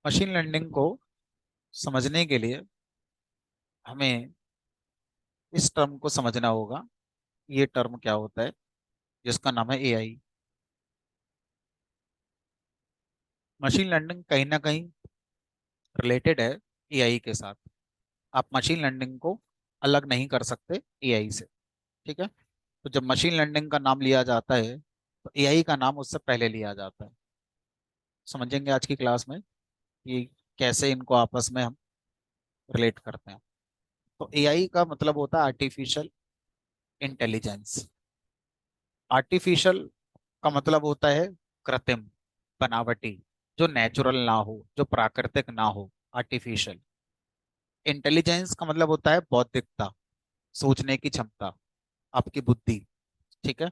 Machine learning को समझने के लिए हमें इस टर्म को समझना होगा। ये टर्म क्या होता है जिसका नाम है एआई। मशीन लर्निंग कहीं ना कहीं रिलेटेड है एआई के साथ। आप मशीन लर्निंग को अलग नहीं कर सकते एआई से। ठीक है। तो जब मशीन लर्निंग का नाम लिया जाता है तो एआई का नाम उससे पहले लिया जाता है। समझेंगे आज की क्लास में कि कैसे इनको आपस में हम रिलेट करते हैं। तो एआई का मतलब होता है आर्टिफिशियल इंटेलिजेंस। आर्टिफिशियल का मतलब होता है कृत्रिम, बनावटी, जो नेचुरल ना हो, जो प्राकृतिक ना हो, आर्टिफिशियल। इंटेलिजेंस का मतलब होता है बौद्धिकता, सोचने की क्षमता, आपकी बुद्धि। ठीक है।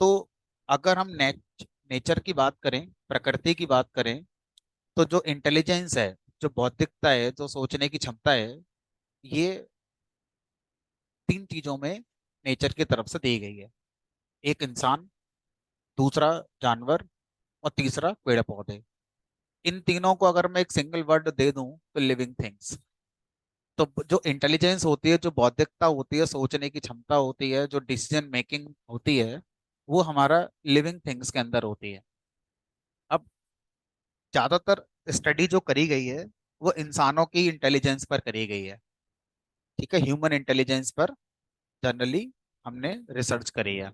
तो अगर हम नेचर की बात करें, प्रकृति की बात करें, तो जो इंटेलिजेंस है, जो बौद्धिकता है, जो सोचने की क्षमता है, ये तीन चीजों में नेचर की तरफ से दी गई है। एक इंसान, दूसरा जानवर, और तीसरा पेड़ पौधे। इन तीनों को अगर मैं एक सिंगल वर्ड दे दूं तो लिविंग थिंग्स। तो जो इंटेलिजेंस होती है, जो बौद्धिकता होती है, सोचने की क्षमता होती है, जो डिसीजन मेकिंग होती है, वो हमारा लिविंग थिंग्स के अंदर होती है। अब ज्यादातर स्टडी जो करी गई है वो इंसानों की इंटेलिजेंस पर करी गई है। ठीक है, ह्यूमन इंटेलिजेंस पर जनरली हमने रिसर्च करी है।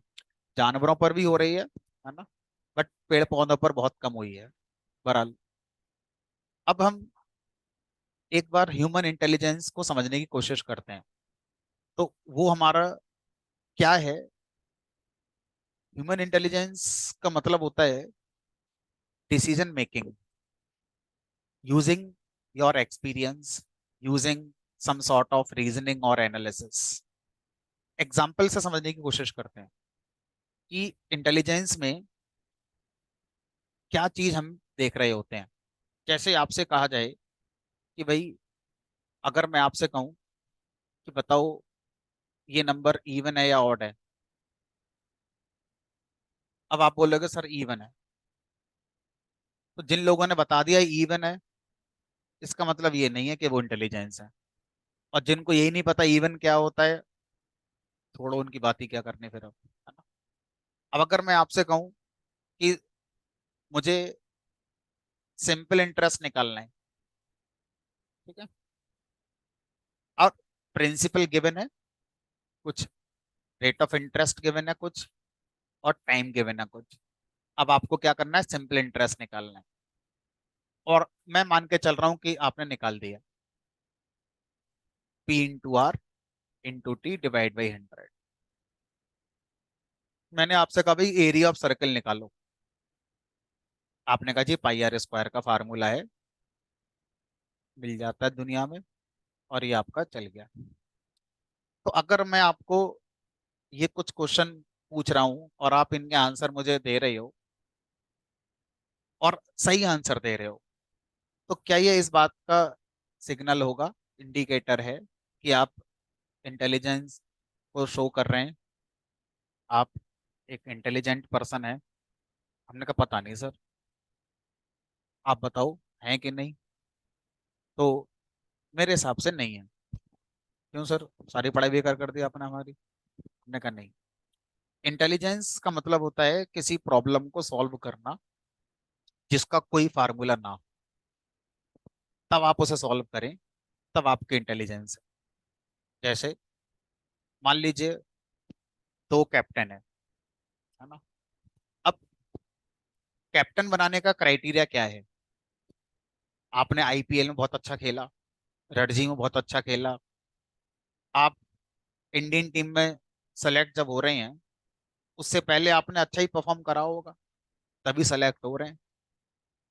जानवरों पर भी हो रही है ना। बट पेड़ पौधों पर बहुत कम हुई है। बहरहाल, अब हम एक बार ह्यूमन इंटेलिजेंस को समझने की कोशिश करते हैं। तो वो हमारा क्या है? ह्यूमन इंटेलिजेंस का मतलब होता है decision making using your experience, using some sort of reasoning और एनालिसिस। एग्जाम्पल से समझने की कोशिश करते हैं कि इंटेलिजेंस में क्या चीज हम देख रहे होते हैं। जैसे आपसे कहा जाए कि भाई, अगर मैं आपसे कहूं कि बताओ ये नंबर इवन है या ऑड है। अब आप बोलोगे सर इवन है। तो जिन लोगों ने बता दिया इवन है, इसका मतलब ये नहीं है कि वो इंटेलिजेंस है। और जिनको यही नहीं पता इवन क्या होता है, छोड़ो उनकी बात ही क्या करनी फिर अब, है ना। अब अगर मैं आपसे कहूं कि मुझे सिंपल इंटरेस्ट निकालना है, ठीक है, और प्रिंसिपल गिवन है कुछ, रेट ऑफ इंटरेस्ट गिवन है कुछ, और टाइम गिवन है कुछ। अब आपको क्या करना है? सिंपल इंटरेस्ट निकालना है। और मैं मान के चल रहा हूं कि आपने निकाल दिया। P/R/T/100। मैंने आपसे कहा भाई एरिया ऑफ सर्कल निकालो। आपने कहा जी πr² का फार्मूला है, मिल जाता है दुनिया में, और ये आपका चल गया। तो अगर मैं आपको ये कुछ क्वेश्चन पूछ रहा हूं और आप इनके आंसर मुझे दे रहे हो और सही आंसर दे रहे हो, तो क्या ये इस बात का सिग्नल होगा, इंडिकेटर है कि आप इंटेलिजेंस को शो कर रहे हैं, आप एक इंटेलिजेंट पर्सन है? हमने कहा पता नहीं सर, आप बताओ है कि नहीं। तो मेरे हिसाब से नहीं है। क्यों सर, सारी पढ़ाई बेकार कर दी आपने हमारी? हमने कहा नहीं। इंटेलिजेंस का मतलब होता है किसी प्रॉब्लम को सॉल्व करना जिसका कोई फार्मूला ना हो, तब आप उसे सॉल्व करें, तब आपकी इंटेलिजेंस है। जैसे मान लीजिए दो कैप्टन है ना। अब कैप्टन बनाने का क्राइटेरिया क्या है? आपने आईपीएल में बहुत अच्छा खेला, रणजी में बहुत अच्छा खेला, आप इंडियन टीम में सेलेक्ट जब हो रहे हैं, उससे पहले आपने अच्छा ही परफॉर्म करा होगा, तभी सेलेक्ट हो रहे हैं।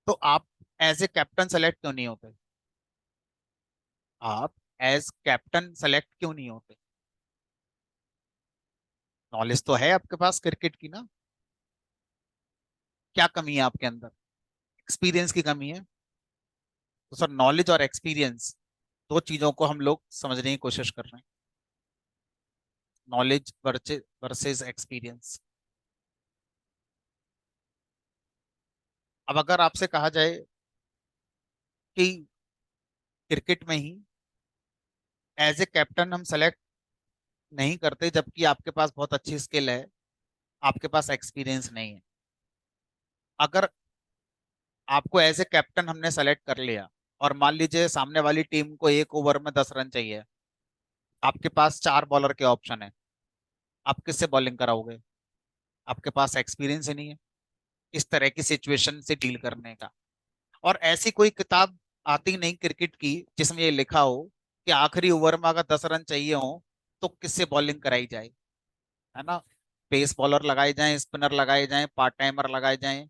तो आप एज ए कैप्टन सेलेक्ट क्यों नहीं होते? आप एज कैप्टन सेलेक्ट क्यों नहीं होते? नॉलेज तो है आपके पास क्रिकेट की ना। क्या कमी है आपके अंदर? एक्सपीरियंस की कमी है। तो सर नॉलेज और एक्सपीरियंस, दो चीजों को हम लोग समझने की कोशिश कर रहे हैं। Knowledge versus experience. अब अगर आपसे कहा जाए कि क्रिकेट में ही एज ए कैप्टन हम सेलेक्ट नहीं करते, जबकि आपके पास बहुत अच्छी स्किल है, आपके पास एक्सपीरियंस नहीं है। अगर आपको एज ए कैप्टन हमने सेलेक्ट कर लिया, और मान लीजिए सामने वाली टीम को एक ओवर में 10 रन चाहिए, आपके पास 4 बॉलर के ऑप्शन है, आप किससे बॉलिंग कराओगे? आपके पास एक्सपीरियंस ही नहीं है इस तरह की सिचुएशन से डील करने का। और ऐसी कोई किताब आती नहीं क्रिकेट की जिसमें ये लिखा हो कि आखिरी ओवर में अगर 10 रन चाहिए हो तो किससे बॉलिंग कराई जाए, है ना? पेस बॉलर लगाए जाएं, स्पिनर लगाए जाएं, पार्ट टाइमर लगाए जाएं,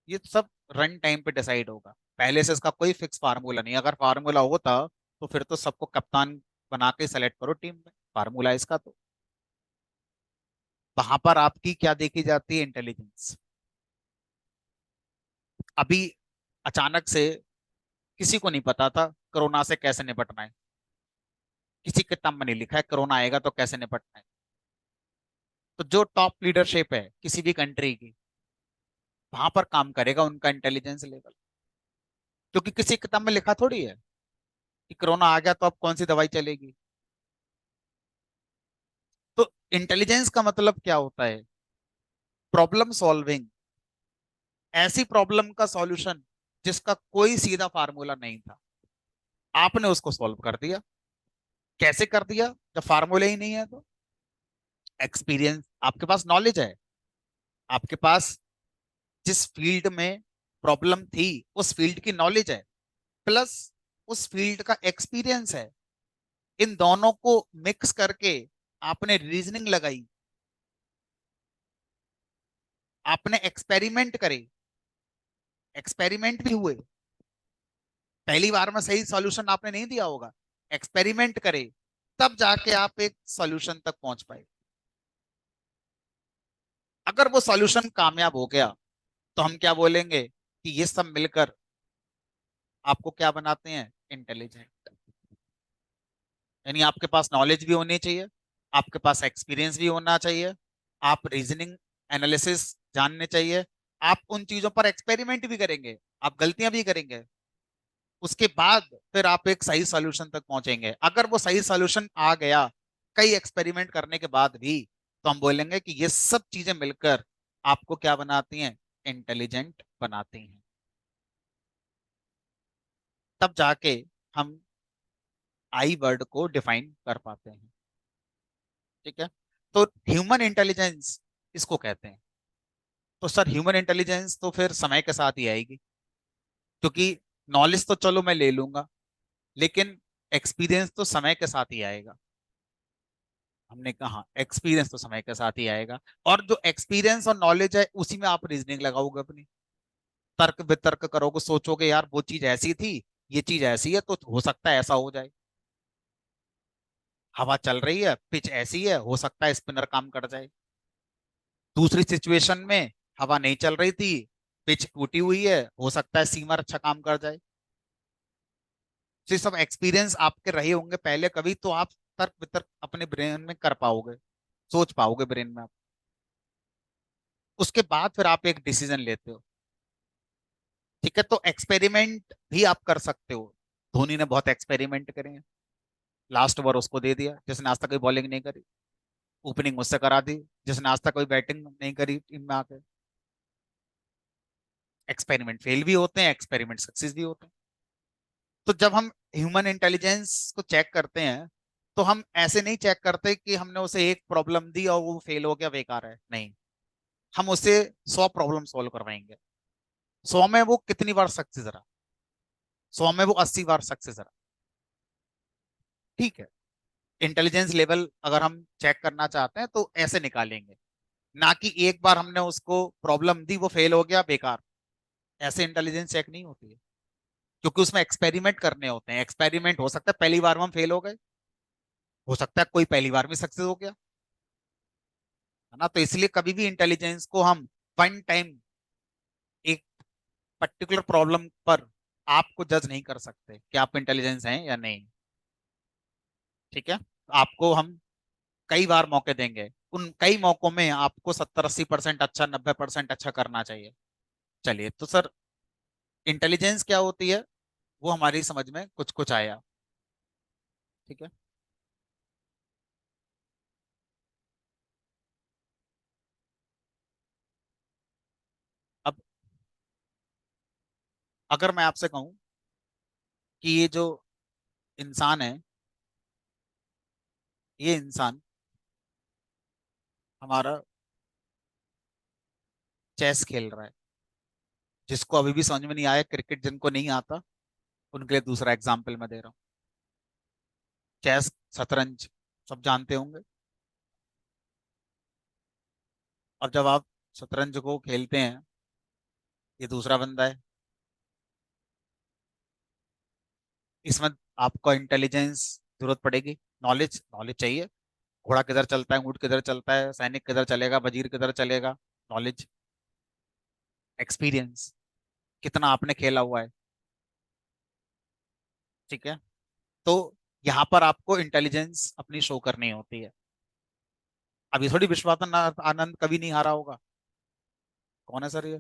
ये सब रन टाइम पे डिसाइड होगा। पहले से इसका कोई फिक्स फार्मूला नहीं। अगर फार्मूला होता तो फिर तो सबको कप्तान बना के सेलेक्ट करो टीम में, फार्मूला है इसका। तो वहां पर आपकी क्या देखी जाती है? इंटेलिजेंस। अभी अचानक से किसी को नहीं पता था कोरोना से कैसे निपटना है, किसी किताब में नहीं लिखा है कोरोना आएगा तो कैसे निपटना है। तो जो टॉप लीडरशिप है किसी भी कंट्री की, वहां पर काम करेगा उनका इंटेलिजेंस लेवल। क्योंकि किसी किताब में लिखा थोड़ी है कि कोरोना आ गया तो अब कौन सी दवाई चलेगी। तो इंटेलिजेंस का मतलब क्या होता है? Problem solving. ऐसी प्रॉब्लम का सॉल्यूशन जिसका कोई सीधा फार्मूला नहीं था, आपने उसको सॉल्व कर दिया। कैसे कर दिया जब फार्मूला ही नहीं है? तो एक्सपीरियंस, आपके पास नॉलेज है, आपके पास जिस फील्ड में प्रॉब्लम थी उस फील्ड की नॉलेज है, प्लस उस फील्ड का एक्सपीरियंस है। इन दोनों को मिक्स करके आपने रीजनिंग लगाई, आपने एक्सपेरिमेंट करे, एक्सपेरिमेंट भी हुए। पहली बार में सही सॉल्यूशन आपने नहीं दिया होगा, एक्सपेरिमेंट करे, तब जाके आप एक सॉल्यूशन तक पहुंच पाए। अगर वो सॉल्यूशन कामयाब हो गया तो हम क्या बोलेंगे कि ये सब मिलकर आपको क्या बनाते हैं? इंटेलिजेंट। यानी आपके पास नॉलेज भी होनी चाहिए, आपके पास एक्सपीरियंस भी होना चाहिए, आप रीजनिंग एनालिसिस जानने चाहिए, आप उन चीजों पर एक्सपेरिमेंट भी करेंगे, आप गलतियां भी करेंगे, उसके बाद फिर आप एक सही सॉल्यूशन तक पहुंचेंगे। अगर वो सही सॉल्यूशन आ गया कई एक्सपेरिमेंट करने के बाद भी, तो हम बोलेंगे कि ये सब चीजें मिलकर आपको क्या बनाती हैं? इंटेलिजेंट बनाती हैं। तब जाके हम आई वर्ड को डिफाइन कर पाते हैं। ठीक है? तो ह्यूमन इंटेलिजेंस इसको कहते हैं। तो सर ह्यूमन इंटेलिजेंस तो फिर समय के साथ ही आएगी, क्योंकि नॉलेज तो चलो मैं ले लूंगा, लेकिन एक्सपीरियंस तो समय के साथ ही आएगा। हमने कहा एक्सपीरियंस तो समय के साथ ही आएगा, और जो एक्सपीरियंस और नॉलेज है उसी में आप रीजनिंग लगाओगे अपनी, तर्क वितर्क करोगे, सोचोगे यार वो चीज ऐसी थी, ये चीज ऐसी है, तो हो सकता है ऐसा हो जाए। हवा चल रही है, पिच ऐसी है, हो सकता है स्पिनर काम कर जाए। दूसरी सिचुएशन में हवा नहीं चल रही थी, पिच टूटी हुई है, हो सकता है सीमर अच्छा काम कर जाए। तो ये सब एक्सपीरियंस आपके रहे होंगे पहले कभी, तो आप तर्क वितर्क अपने ब्रेन में कर पाओगे, सोच पाओगे ब्रेन में आप। उसके बाद फिर आप एक डिसीजन लेते हो। ठीक है? तो एक्सपेरिमेंट भी आप कर सकते हो। धोनी ने बहुत एक्सपेरिमेंट करे हैं। लास्ट ओवर उसको दे दिया जिसने आज तक कोई बॉलिंग नहीं करी, ओपनिंग उससे करा दी जिसने आज तक कोई बैटिंग नहीं करी टीम में आके। एक्सपेरिमेंट फेल भी होते हैं, एक्सपेरिमेंट सक्सेस भी होते हैं। तो जब हम ह्यूमन इंटेलिजेंस को चेक करते हैं, तो हम ऐसे नहीं चेक करते कि हमने उसे एक प्रॉब्लम दी और वो फेल हो गया, बेकार है, नहीं। हम उसे 100 प्रॉब्लम सॉल्व करवाएंगे। 100 में वो कितनी बार सक्सेस रहा? 100 में वो 80 बार सक्सेस रहा। ठीक है? इंटेलिजेंस लेवल अगर हम चेक करना चाहते हैं तो ऐसे निकालेंगे, ना कि एक बार हमने उसको प्रॉब्लम दी वो फेल हो गया, बेकार। ऐसे इंटेलिजेंस चेक नहीं होती है, क्योंकि उसमें एक्सपेरिमेंट करने होते हैं। एक्सपेरिमेंट हो सकता है पहली बार में हम फेल हो गए, हो सकता है कोई पहली बार में सक्सेस हो गया, है ना? तो इसलिए कभी भी इंटेलिजेंस को हम वन टाइम एक पर्टिकुलर प्रॉब्लम पर आपको जज नहीं कर सकते कि आप इंटेलिजेंस हैं या नहीं। ठीक है? आपको हम कई बार मौके देंगे, उन कई मौकों में आपको 70-80% अच्छा, 90% अच्छा करना चाहिए। चलिए, तो सर इंटेलिजेंस क्या होती है? वो हमारी समझ में कुछ कुछ आया। ठीक है। अब अगर मैं आपसे कहूं कि ये जो इंसान है, ये इंसान हमारा चेस खेल रहा है, जिसको अभी भी समझ में नहीं आया, क्रिकेट जिनको नहीं आता उनके लिए दूसरा एग्जाम्पल मैं दे रहा हूँ। चेस, शतरंज सब जानते होंगे। अब जब आप शतरंज को खेलते हैं, ये दूसरा बंदा है, इसमें आपको इंटेलिजेंस जरूरत पड़ेगी, नॉलेज नॉलेज चाहिए। घोड़ा किधर चलता है, ऊंट किधर चलता है, सैनिक किधर चलेगा, वजीर किधर चलेगा, नॉलेज, एक्सपीरियंस, कितना आपने खेला हुआ है। ठीक है। तो यहाँ पर आपको इंटेलिजेंस अपनी शो करनी होती है। अभी थोड़ी विश्वनाथन आनंद कभी नहीं हारा होगा। कौन है सर ये?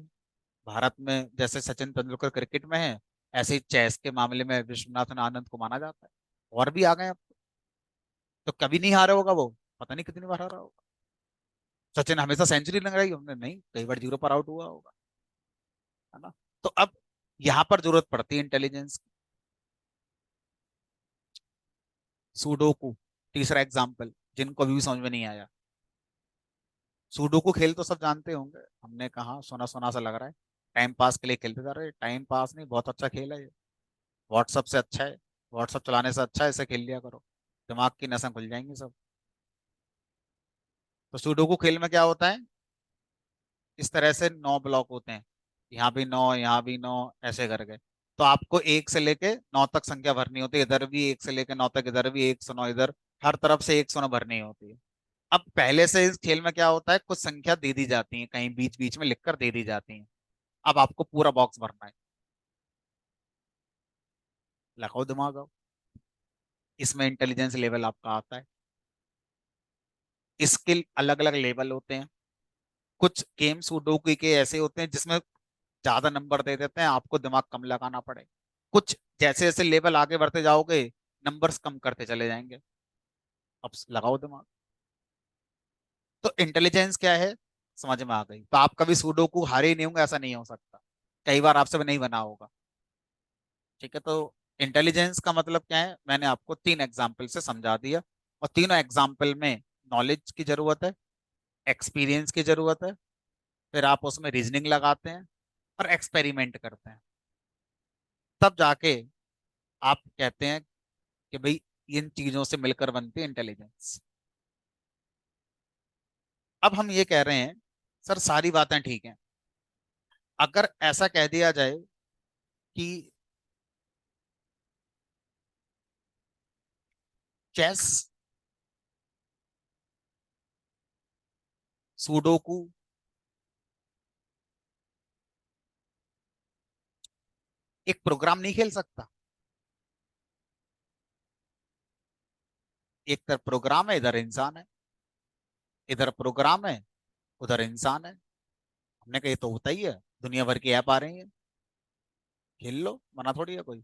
भारत में जैसे सचिन तेंदुलकर क्रिकेट में है, ऐसे ही चेस के मामले में विश्वनाथन आनंद को माना जाता है। और भी आ गए अब। तो कभी नहीं हारा होगा वो, पता नहीं कितनी बार हारा होगा। सचिन हमेशा सेंचुरी लगाई हमने नहीं, कई बार जीरो पर आउट हुआ होगा। है ना? तो अब यहाँ पर जरूरत पड़ती है इंटेलिजेंस की। सुडोकू, तीसरा एग्जाम्पल, जिनको अभी भी समझ में नहीं आया। सुडोकू खेल तो सब जानते होंगे, हमने कहा सुना सुना सा लग रहा है। टाइम पास के लिए खेलते जा रहे, टाइम पास नहीं, बहुत अच्छा खेल है ये। व्हाट्सअप से अच्छा है, व्हाट्सअप चलाने से अच्छा है, इसे खेल लिया करो, दिमाग की नसें खुल जाएंगी सब। तो सुडोकू खेल में क्या होता है, इस तरह से 9 ब्लॉक होते हैं, यहाँ भी 9, यहाँ भी 9, ऐसे करके। तो आपको 1 से लेके 9 तक संख्या भरनी होती है, इधर भी 1 से लेके 9 तक, इधर भी 1 से 9, इधर हर तरफ से 1 से 9 भरनी होती है। अब पहले से इस खेल में क्या होता है, कुछ संख्या दे दी जाती है, कहीं बीच बीच में लिखकर दे दी जाती है। अब आपको पूरा बॉक्स भरना है। लगाओ दिमाग अब। इसमें इंटेलिजेंस लेवल आपका आता है। इसके अलग अलग लेवल होते हैं। कुछ गेम सुडोकू के ऐसे होते हैं जिसमें ज्यादा नंबर दे देते हैं, आपको दिमाग कम लगाना पड़े। कुछ जैसे जैसे लेवल आगे बढ़ते जाओगे, नंबर्स कम करते चले जाएंगे। अब लगाओ दिमाग। तो इंटेलिजेंस क्या है, समझ में आ गई। तो आप कभी सुडोकू हारे ही नहीं होंगे, ऐसा नहीं हो सकता। कई बार आपसे भी नहीं बना होगा। ठीक है। तो इंटेलिजेंस का मतलब क्या है, मैंने आपको 3 एग्जाम्पल से समझा दिया। और तीनों एग्जाम्पल में नॉलेज की जरूरत है, एक्सपीरियंस की जरूरत है, फिर आप उसमें रीजनिंग लगाते हैं और एक्सपेरिमेंट करते हैं, तब जाके आप कहते हैं कि भाई इन चीजों से मिलकर बनती है इंटेलिजेंस। अब हम ये कह रहे हैं, सर सारी बातें ठीक हैं, अगर ऐसा कह दिया जाए कि चेस, सुडोकू एक प्रोग्राम नहीं खेल सकता। एक तरफ प्रोग्राम है, इधर इंसान है, इधर प्रोग्राम है, उधर इंसान है। हमने कहा ये तो होता ही है, दुनिया भर की ऐप आ रही है, खेल लो, मना थोड़ी है कोई।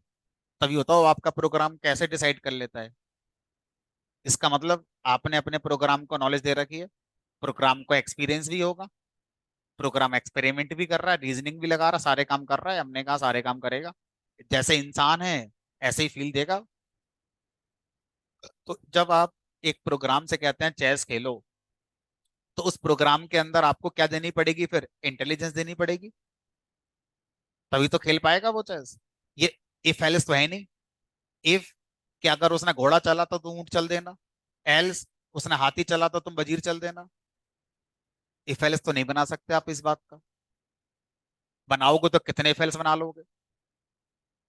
तभी होता हो, आपका प्रोग्राम कैसे डिसाइड कर लेता है? इसका मतलब आपने अपने प्रोग्राम को नॉलेज दे रखी है, प्रोग्राम को एक्सपीरियंस भी होगा, प्रोग्राम एक्सपेरिमेंट भी कर रहा है, रीजनिंग भी लगा रहा है, सारे काम कर रहा है, हमने कहा सारे काम करेगा। जैसे इंसान है ऐसे ही फील देगा। तो जब आप एक प्रोग्राम से कहते हैं चेस खेलो, तो उस प्रोग्राम के अंदर आपको क्या देनी पड़ेगी, फिर इंटेलिजेंस देनी पड़ेगी, तभी तो खेल पाएगा वो चेस। ये इफ एल्स तो है नहीं। इफ कि अगर उसने घोड़ा चला तो तुम ऊंट चल देना, एल्स उसने हाथी चला तो तुम वजीर चल देना। इफ एल्स तो नहीं बना सकते आप इस बात का। बनाओगे तो कितने इफ एल्स बना लोगे?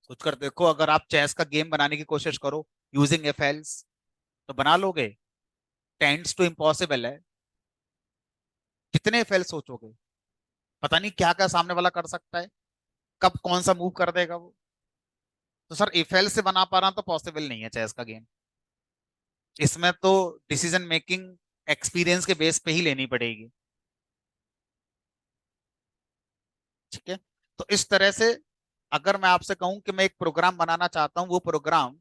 सोचकर देखो, अगर आप चेस का गेम बनाने की कोशिश करो यूजिंग इफ एल्स, तो बना लोगे? टेंड्स टू इम्पॉसिबल है। कितने इफ एल्स सोचोगे? पता नहीं क्या क्या सामने वाला कर सकता है, कब कौन सा मूव कर देगा वो। तो सर इफ एल्स से बना पा रहा तो पॉसिबल नहीं है चेस का गेम। इसमें तो डिसीजन मेकिंग एक्सपीरियंस के बेस पे ही लेनी पड़ेगी। ठीक है। तो इस तरह से अगर मैं आपसे कहूं कि मैं एक प्रोग्राम बनाना चाहता हूं, वो प्रोग्राम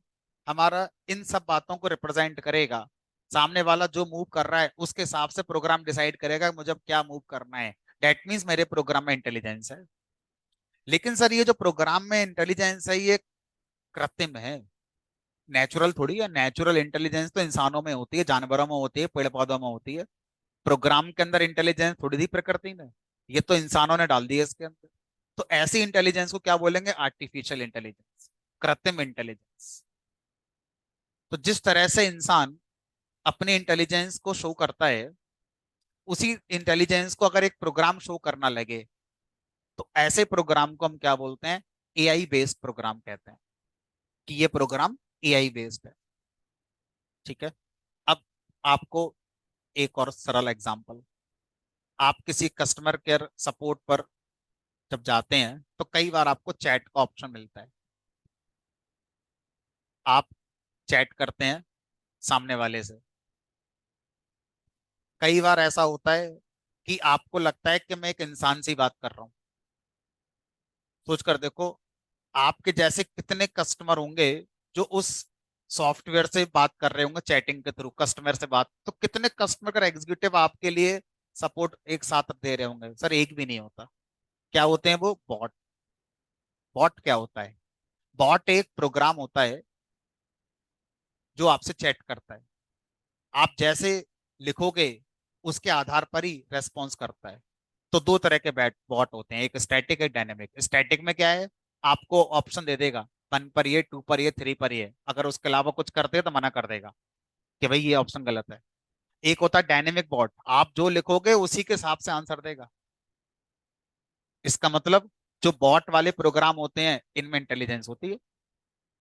हमारा इन सब बातों को रिप्रेजेंट करेगा, सामने वाला जो मूव कर रहा है उसके हिसाब से प्रोग्राम डिसाइड करेगा कि मुझे अब क्या मूव करना है, डेट मीन्स मेरे प्रोग्राम में इंटेलिजेंस है। लेकिन सर ये जो प्रोग्राम में इंटेलिजेंस है ये कृत्रिम है, नेचुरल थोड़ी है। नेचुरल इंटेलिजेंस तो इंसानों में होती है, जानवरों में होती है, पेड़ पौधों में होती है। प्रोग्राम के अंदर इंटेलिजेंस थोड़ी दी प्रकृति ने, ये तो इंसानों ने डाल दी है इसके अंदर। तो ऐसी इंटेलिजेंस को क्या बोलेंगे? आर्टिफिशियल इंटेलिजेंस, कृत्रिम इंटेलिजेंस। तो जिस तरह से इंसान अपनी इंटेलिजेंस को शो करता है, उसी इंटेलिजेंस को अगर एक प्रोग्राम शो करना लगे, तो ऐसे प्रोग्राम को हम क्या बोलते हैं? एआई बेस्ड प्रोग्राम कहते हैं, कि ये प्रोग्राम एआई बेस्ड है। ठीक है। अब आपको एक और सरल एग्जांपल, आप किसी कस्टमर केयर सपोर्ट पर जब जाते हैं तो कई बार आपको चैट का ऑप्शन मिलता है। आप चैट करते हैं सामने वाले से। कई बार ऐसा होता है कि आपको लगता है कि मैं एक इंसान से ही बात कर रहा हूं। सोच कर देखो, आपके जैसे कितने कस्टमर होंगे जो उस सॉफ्टवेयर से बात कर रहे होंगे, चैटिंग के थ्रू कस्टमर से बात, तो कितने कस्टमर का एग्जीक्यूटिव आपके लिए सपोर्ट एक साथ दे रहे होंगे? सर एक भी नहीं होता। क्या होते हैं वो? बॉट। बॉट क्या होता है? बॉट एक प्रोग्राम होता है जो आपसे चैट करता है। आप जैसे लिखोगे उसके आधार पर ही रेस्पॉन्स करता है। तो दो तरह के बैट बॉट होते हैं, एक स्टैटिक एक डायनेमिक। स्टैटिक में क्या है? आपको ऑप्शन दे देगा, 1 पर ये, 2 पर ये, 3 पर ये, अगर उसके अलावा कुछ करते हैं तो मना कर देगा कि भाई ये ऑप्शन गलत है। एक होता है डायनेमिक बॉट, आप जो लिखोगे उसी के हिसाब से आंसर देगा। इसका मतलब जो बॉट वाले प्रोग्राम होते हैं इनमें इंटेलिजेंस होती है,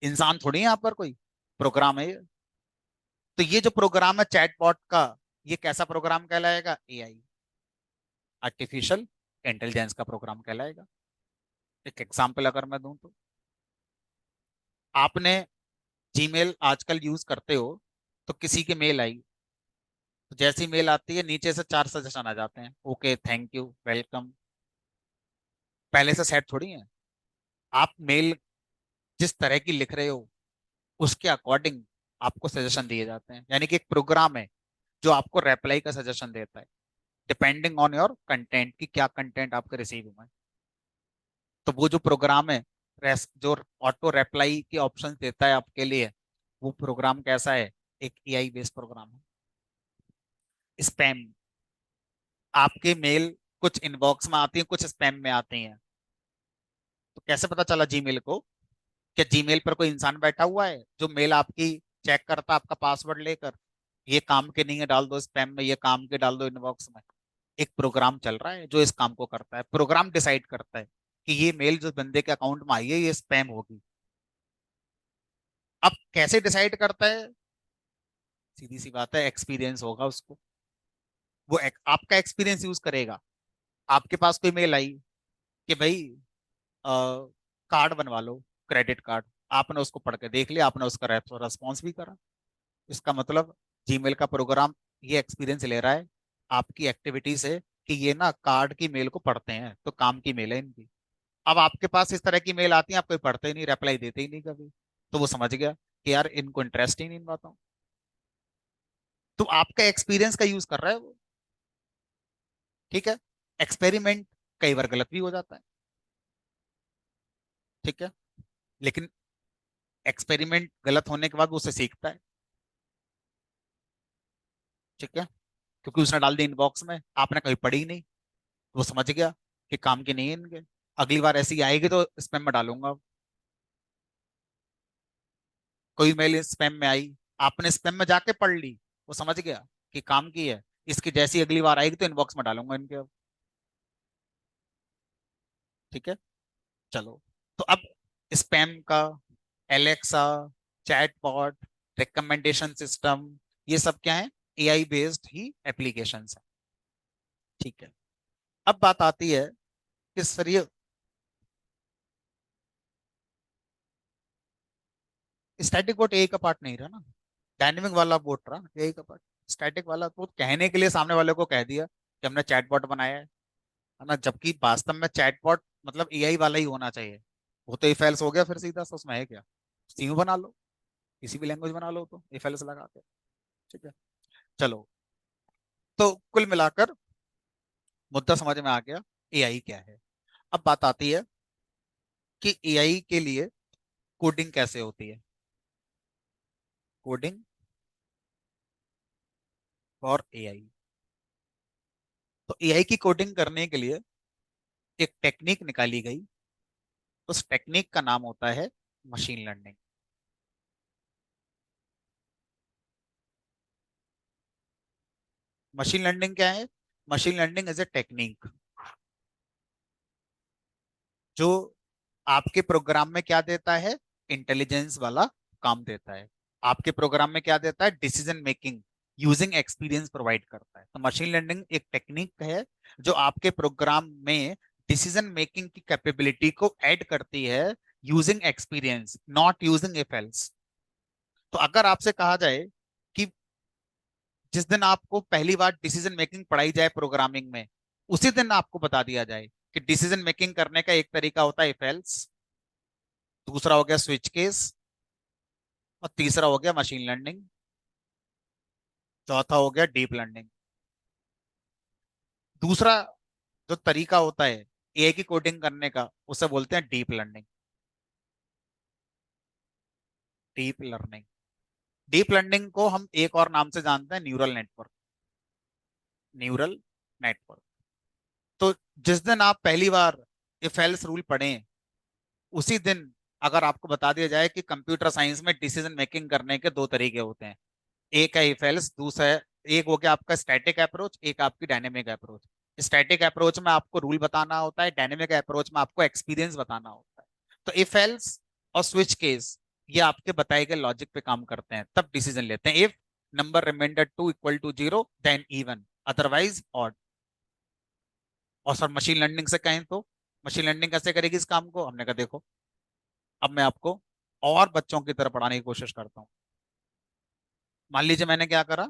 इंसान थोड़ी है यहाँ पर कोई, प्रोग्राम है ये। तो ये जो प्रोग्राम है चैटबॉट का, ये कैसा प्रोग्राम कहलाएगा? एआई, आर्टिफिशियल इंटेलिजेंस का प्रोग्राम कहलाएगा। एक एग्जांपल अगर मैं दूं तो, आपने जीमेल आजकल यूज करते हो, तो किसी की मेल आई, तो जैसी मेल आती है नीचे से 4 सजेशन आ जाते हैं, ओके, थैंक यू, वेलकम। पहले से सेट थोड़ी है। आप मेल जिस तरह की लिख रहे हो उसके अकॉर्डिंग आपको सजेशन दिए जाते हैं, यानी कि एक प्रोग्राम है जो आपको रिप्लाई का सजेशन देता है, डिपेंडिंग ऑन योर कंटेंट, कि क्या कंटेंट आपके रिसीव हुआ है। तो वो जो प्रोग्राम है, जो ऑटो रिप्लाई के ऑप्शन देता है आपके लिए, वो प्रोग्राम कैसा है? एक एआई बेस्ड प्रोग्राम है। स्पैम, आपके मेल कुछ इनबॉक्स में आती है, कुछ स्पैम में आती हैं। तो कैसे पता चला जीमेल को? क्या जीमेल पर कोई इंसान बैठा हुआ है जो मेल आपकी चेक करता आपका पासवर्ड लेकर, ये काम के नहीं है डाल दो स्पैम में, ये काम के डाल दो इनबॉक्स में? एक प्रोग्राम चल रहा है जो इस काम को करता है। प्रोग्राम डिसाइड करता है कि ये मेल जो बंदे के अकाउंट में आई है ये स्पैम होगी। अब कैसे डिसाइड करता है? सीधी सी बात है, एक्सपीरियंस होगा उसको। वो आपका एक्सपीरियंस यूज करेगा। आपके पास कोई मेल आई कि भाई कार्ड बनवा लो, क्रेडिट कार्ड, आपने उसको पढ़ के देख लिया, आपने उसका रेस्पॉन्स भी करा। इसका मतलब जीमेल का प्रोग्राम ये एक्सपीरियंस ले रहा है आपकी एक्टिविटी से, कि ये ना कार्ड की मेल को पढ़ते हैं, तो काम की मेल है इनकी। अब आपके पास इस तरह की मेल आती है, आप कोई पढ़ते ही नहीं, रिप्लाई देते ही नहीं कभी, तो वो समझ गया कि यार इनको इंटरेस्ट ही नहीं इन बातों। तो आपका एक्सपीरियंस का यूज कर रहा है वो। ठीक है। एक्सपेरिमेंट कई बार गलत भी हो जाता है। ठीक है। लेकिन एक्सपेरिमेंट गलत होने के बाद वो उससे सीखता है। ठीक है। क्योंकि उसने डाल दी इनबॉक्स में, आपने कभी पढ़ी नहीं, वो समझ गया कि काम की नहीं है इनके, अगली बार ऐसी आएगी तो स्पैम में डालूंगा। कोई मेल स्पैम में आई, आपने स्पैम में जाके पढ़ ली, वो समझ गया कि काम की है, इसकी जैसी अगली बार आएगी तो इनबॉक्स में डालूंगा इनके अब। ठीक है। चलो, तो अब स्पैम का, एलेक्सा, चैटबॉट, रिकमेंडेशन सिस्टम, ये सब क्या है? एआई बेस्ड ही एप्लीकेशंस है। ठीक है। अब बात आती है कि सर ये स्टैटिक बोट एआई का पार्ट नहीं रहा ना, डायनेमिक वाला बोट रहा एआई का पार्ट। स्टैटिक वाला तो कहने के लिए सामने वाले को कह दिया कि हमने चैटबॉट बनाया है ना, जबकि वास्तव में चैटबॉट मतलब एआई वाला ही होना चाहिए। वो तो इफ एल्स हो गया फिर सीधा सा, उसमें है क्या, सीयू बना लो, किसी भी लैंग्वेज बना लो तो इफ एल्स लगा के। ठीक है, चलो, तो कुल मिलाकर मुद्दा समझ में आ गया, एआई क्या है। अब बात आती है कि एआई के लिए कोडिंग कैसे होती है, कोडिंग फॉर एआई। तो एआई की कोडिंग करने के लिए एक टेक्निक निकाली गई, उस टेक्निक का नाम होता है मशीन लर्निंग। मशीन लर्निंग क्या है? Machine learning is a technique जो आपके प्रोग्राम में क्या देता है, इंटेलिजेंस वाला काम देता है। आपके प्रोग्राम में क्या देता है, decision making using experience provide करता है। तो मशीन लर्निंग एक टेक्निक है जो आपके प्रोग्राम में डिसीजन मेकिंग की कैपेबिलिटी को ऐड करती है, using experience, not using if else. तो अगर आपसे कहा जाए कि जिस दिन आपको पहली बार डिसीजन मेकिंग पढ़ाई जाए प्रोग्रामिंग में, उसी दिन आपको बता दिया जाए कि डिसीजन मेकिंग करने का एक तरीका होता है इफ एल्स, दूसरा हो गया स्विच केस, और तीसरा हो गया मशीन लर्निंग, चौथा हो गया डीप लर्निंग। दूसरा जो तरीका होता है एआई की कोडिंग करने का, उसे बोलते हैं deep learning. Deep learning, deep learning को हम एक और नाम से जानते हैं, न्यूरल नेटवर्क, न्यूरल नेटवर्क। तो जिस दिन आप पहली बार इफ एल्स रूल पढ़ें, उसी दिन अगर आपको बता दिया जाए कि कंप्यूटर साइंस में डिसीजन मेकिंग करने के दो तरीके होते हैं, एक है इफ एल्स, दूसरा है, एक हो गया आपका स्टैटिक अप्रोच, एक आपकी डायनेमिक अप्रोच। स्टैटिक अप्रोच में आपको रूल बताना होता है, डायनेमिक अप्रोच में आपको एक्सपीरियंस बताना होता है। तो इफ एल्स और स्विच केस ये आपके बताए गए लॉजिक पे काम करते हैं, तब डिसीजन लेते हैं। If number remainder two equal to zero then even, otherwise odd. और सर मशीन लर्निंग से कहें तो मशीन लर्निंग कैसे करेगी इस काम को, हमने कहा देखो, अब मैं आपको और बच्चों की तरह पढ़ाने की कोशिश करता हूँ। मान लीजिए मैंने क्या करा,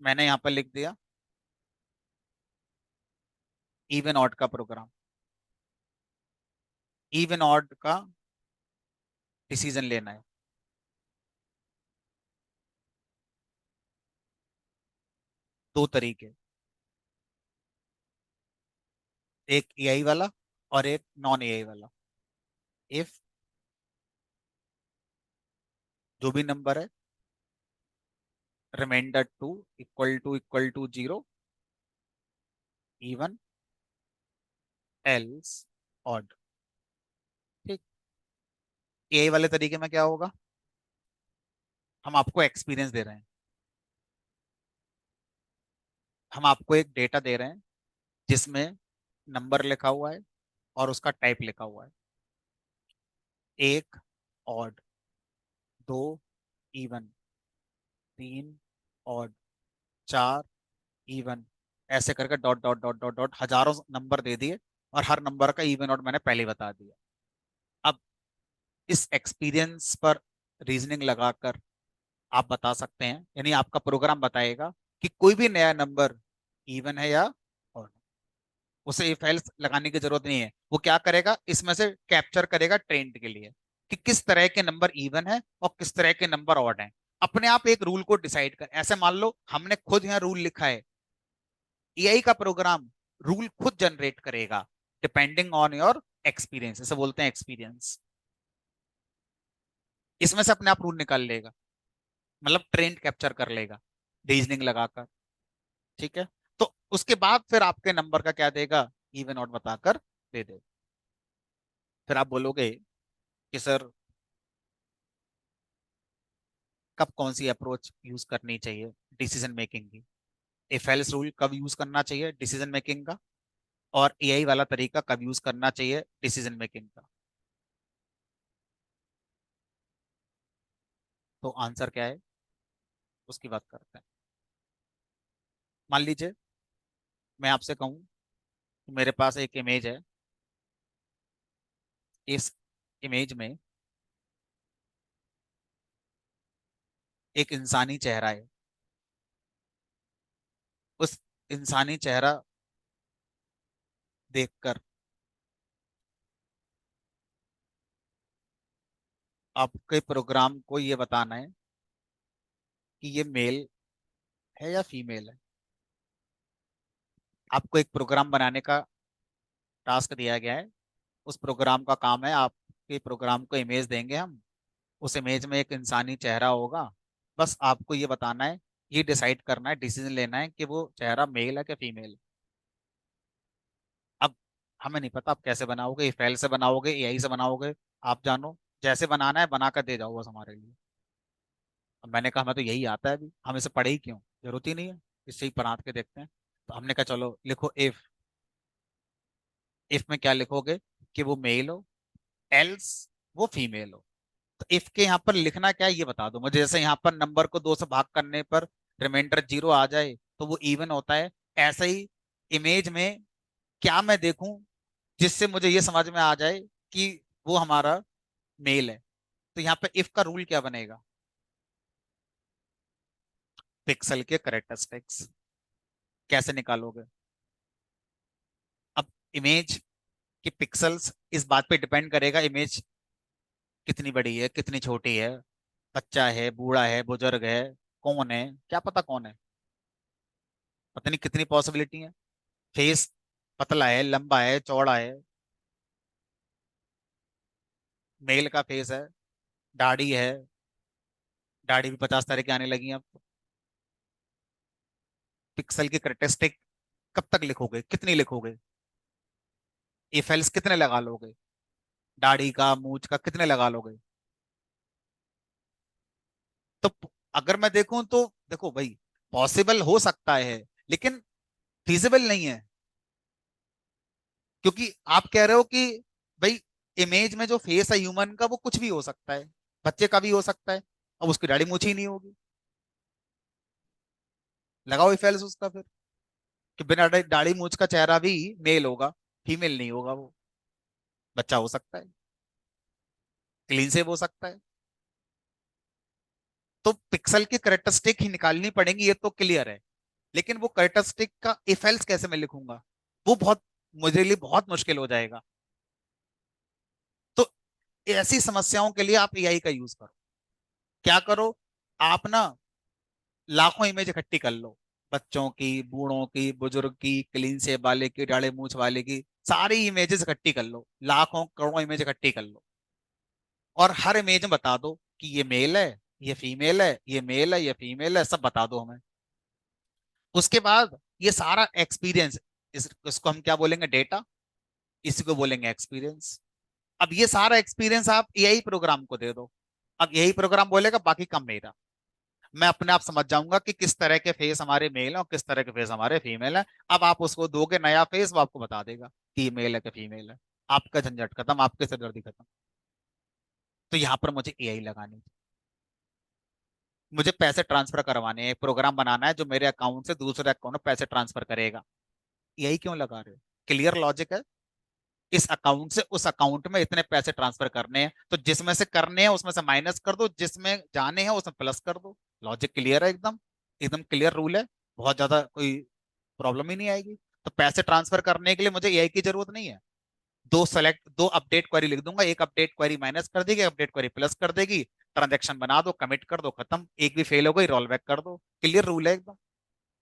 मैंने यहाँ पर लिख दिया इवन ऑड का प्रोग्राम, इवन ऑड का डिसीजन लेना है। दो तरीके, एक एआई वाला और एक नॉन एआई वाला। इफ जो भी नंबर है remainder two equal to zero, even else odd. ठीक, एआई वाले तरीके में क्या होगा, हम आपको एक्सपीरियंस दे रहे हैं, हम आपको एक डेटा दे रहे हैं जिसमें नंबर लिखा हुआ है और उसका टाइप लिखा हुआ है, एक ऑड, दो इवन, तीन ऑड, चार इवन, ऐसे करके dot dot dot dot dot हजारों नंबर दे दिए, और हर नंबर का इवन ऑड मैंने पहले ही बता दिया। अब इस एक्सपीरियंस पर रीजनिंग लगाकर आप बता सकते हैं, यानी आपका प्रोग्राम बताएगा कि कोई भी नया नंबर इवन है या ऑड। उसे इफ एल्स लगाने की जरूरत नहीं है, वो क्या करेगा, इसमें से कैप्चर करेगा ट्रेंड के लिए कि किस तरह के नंबर इवन है और किस तरह के नंबर ऑड हैं। अपने आप एक रूल को डिसाइड कर, ऐसे मान लो हमने खुद यहाँ रूल लिखा है, एआई का प्रोग्राम रूल खुद जनरेट करेगा डिपेंडिंग ऑन योर एक्सपीरियंस, इसे बोलते हैं एक्सपीरियंस। इसमें से अपने आप रूल निकाल लेगा, मतलब ट्रेंड कैप्चर कर लेगा रीजनिंग लगाकर। ठीक है, तो उसके बाद फिर आपके नंबर का क्या देगा, इवन ऑड बताकर दे देगा। फिर आप बोलोगे कि सर कब कौन सी अप्रोच यूज करनी चाहिए डिसीजन मेकिंग की, इफ एल्स रूल कब यूज करना चाहिए डिसीजन मेकिंग का, और एआई वाला तरीका कब यूज करना चाहिए डिसीजन मेकिंग का। तो आंसर क्या है उसकी बात करते हैं। मान लीजिए मैं आपसे कहूं कि मेरे पास एक इमेज है, इस इमेज में एक इंसानी चेहरा है, उस इंसानी चेहरा देखकर आपके प्रोग्राम को ये बताना है कि ये मेल है या फीमेल है। आपको एक प्रोग्राम बनाने का टास्क दिया गया है। उस प्रोग्राम का काम है, आपके प्रोग्राम को इमेज देंगे हम। उस इमेज में एक इंसानी चेहरा होगा। बस आपको ये बताना है, ये डिसाइड करना है, डिसीजन लेना है कि वो चेहरा मेल है कि फीमेल। अब हमें नहीं पता आप कैसे बनाओगे, फेल से बनाओगे, एआई से बनाओगे, आप जानो। जैसे बनाना है बना कर दे जाओ बस हमारे लिए। अब मैंने कहा हमें तो यही आता है, अभी हम इसे पढ़े ही क्यों, जरूरत ही नहीं है। इससे ही पढ़ा के देखते हैं। तो हमने कहा चलो लिखो इफ। इफ में क्या लिखोगे कि वो मेल हो, एल्स वो फीमेल हो। तो इफ के यहाँ पर लिखना क्या है ये बता दो मुझे। जैसे यहाँ पर नंबर को 2 से भाग करने पर रिमाइंडर 0 आ जाए तो वो इवन होता है। ऐसे ही इमेज में क्या मैं देखूं जिससे मुझे ये समझ में आ जाए कि वो हमारा मेल है। तो यहाँ पे इफ का रूल क्या बनेगा, पिक्सल के करेक्टरिस्टिक्स। कैसे निकालोगे। अब इमेज के पिक्सल्स इस बात पे डिपेंड करेगा, इमेज कितनी बड़ी है कितनी छोटी है, बच्चा है बूढ़ा है बुजुर्ग है, कौन है, क्या पता कौन है। पता नहीं कितनी पॉसिबिलिटी है। फेस पतला है लंबा है चौड़ा है, मेल का फेस है, दाढ़ी है, दाढ़ी भी 50 तरह की आने लगी हैं अब तो। पिक्सल की करेक्टरिस्टिक कब तक लिखोगे, कितनी लिखोगे, इफ एल्स कितने लगा लोगे, दाढ़ी का मूंछ का कितने लगा लोगे। तो अगर मैं देखूं तो देखो भाई, पॉसिबल हो सकता है लेकिन फिजिबल नहीं है। क्योंकि आप कह रहे हो कि भाई इमेज में जो फेस है ह्यूमन का वो कुछ भी हो सकता है, बच्चे का भी हो सकता है। अब उसकी दाढ़ी मूंछ ही नहीं होगी, लगाओ इफ एल्स उसका फिर, कि बिना दाढ़ी मूंछ का चेहरा भी मेल होगा, फीमेल नहीं होगा वो। बच्चा हो सकता है, क्लीन सेव हो सकता है। तो पिक्सल की करेक्टरिस्टिक ही निकालनी पड़ेंगी, ये तो क्लियर है। लेकिन वो करेक्टरिस्टिक का इफ एल्स कैसे मैं लिखूंगा, वो बहुत मुझे लिए बहुत मुश्किल हो जाएगा। तो ऐसी समस्याओं के लिए आप एआई का यूज करो। क्या करो, आप ना लाखों इमेज इकट्ठी कर लो, बच्चों की बूढ़ों की बुजुर्ग की क्लीन शेव वाले की डाढ़े मूछ वाले की, सारी इमेजेस इकट्ठी कर लो, लाखों करोड़ों इमेज इकट्ठी कर लो। और हर इमेज में बता दो कि ये मेल है ये फीमेल है, ये मेल है ये फीमेल है, सब बता दो हमें। उसके बाद ये सारा एक्सपीरियंस, इसको हम क्या बोलेंगे, डेटा, इसी को बोलेंगे एक्सपीरियंस। अब ये सारा एक्सपीरियंस आप एआई प्रोग्राम को दे दो। अब यही प्रोग्राम बोलेगा बाकी काम मेरा। मैं अपने आप समझ जाऊंगा कि किस तरह के फेस हमारे मेल हैं और किस तरह के फेस हमारे फीमेल हैं। अब आप उसको दोगे नया फेस, वो आपको बता देगा कि मेल है कि फीमेल है। आपका झंझट खत्म, आपके सिरदर्दी खत्म। तो यहाँ पर मुझे एआई लगानी है। मुझे पैसे ट्रांसफर करवाने हैं, एक प्रोग्राम बनाना है जो मेरे अकाउंट से दूसरे अकाउंट में पैसे ट्रांसफर करेगा। एआई क्यों लगा रहे हो, क्लियर लॉजिक है। इस अकाउंट से उस अकाउंट में इतने पैसे ट्रांसफर करने हैं, तो जिसमें से करने हैं उसमें से माइनस कर दो, जिसमें जाने हैं उसमें प्लस कर दो। लॉजिक क्लियर है एकदम, एकदम क्लियर रूल है। बहुत ज्यादा कोई प्रॉब्लम ही नहीं आएगी। तो पैसे ट्रांसफर करने के लिए मुझे एआई की जरूरत नहीं है। दो अपडेट क्वेरी लिख दूंगा, एक अपडेट क्वेरी माइनस कर देगी, अपडेट क्वेरी प्लस कर देगी। ट्रांजेक्शन बना दो, कमिट कर दो, खत्म। एक भी फेल हो गई रोल बैक कर दो, क्लियर रूल है एकदम।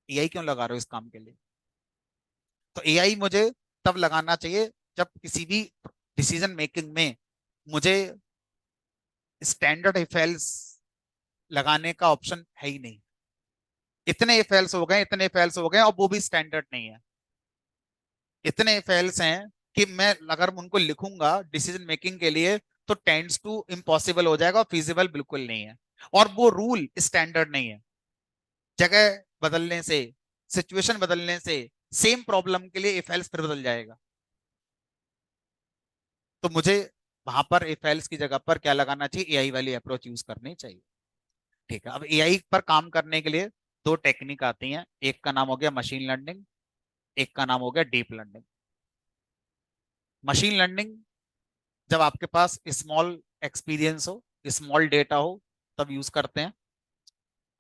एआई क्यों लगा रहे हो इस काम के लिए। तो एआई मुझे तब लगाना चाहिए जब किसी भी डिसीजन मेकिंग में मुझे स्टैंडर्ड इफेल्स लगाने का ऑप्शन है ही नहीं। इतने इफेल्स हो गए, इतने इफेल्स हो गए और वो भी स्टैंडर्ड नहीं है। इतने इफेल्स हैं कि मैं अगर उनको लिखूंगा डिसीजन मेकिंग के लिए तो टेंड्स टू इम्पॉसिबल हो जाएगा और फिजिबल बिल्कुल नहीं है। और वो रूल स्टैंडर्ड नहीं है। जगह बदलने से, सिचुएशन बदलने से सेम प्रॉब्लम के लिए इफ एल्स फिर बदल जाएगा। तो मुझे वहां पर इफ एल्स की जगह पर क्या लगाना चाहिए, एआई वाली अप्रोच यूज करनी चाहिए। ठीक है, अब एआई पर काम करने के लिए दो टेक्निक आती हैं। एक का नाम हो गया मशीन लर्निंग, एक का नाम हो गया डीप लर्निंग। मशीन लर्निंग जब आपके पास स्मॉल एक्सपीरियंस हो, स्मॉल डेटा हो, तब यूज करते हैं।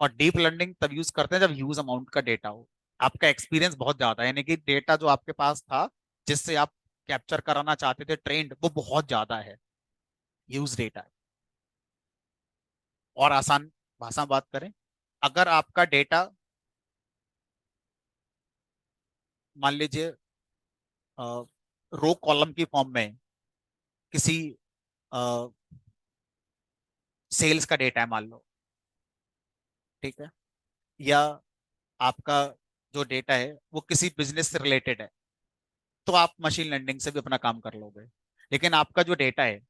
और डीप लर्निंग तब यूज करते हैं जब ह्यूज अमाउंट का डेटा हो, आपका एक्सपीरियंस बहुत ज्यादा है, यानी कि डेटा जो आपके पास था जिससे आप कैप्चर कराना चाहते थे ट्रेंड, वो बहुत ज्यादा है, ह्यूज डेटा है। और आसान भाषा में बात करें, अगर आपका डेटा मान लीजिए रो कॉलम की फॉर्म में किसी सेल्स का डेटा है मान लो, ठीक है, या आपका जो डेटा है वो किसी बिजनेस से रिलेटेड है, तो आप मशीन लर्निंग से भी अपना काम कर लोगे। लेकिन आपका जो डेटा है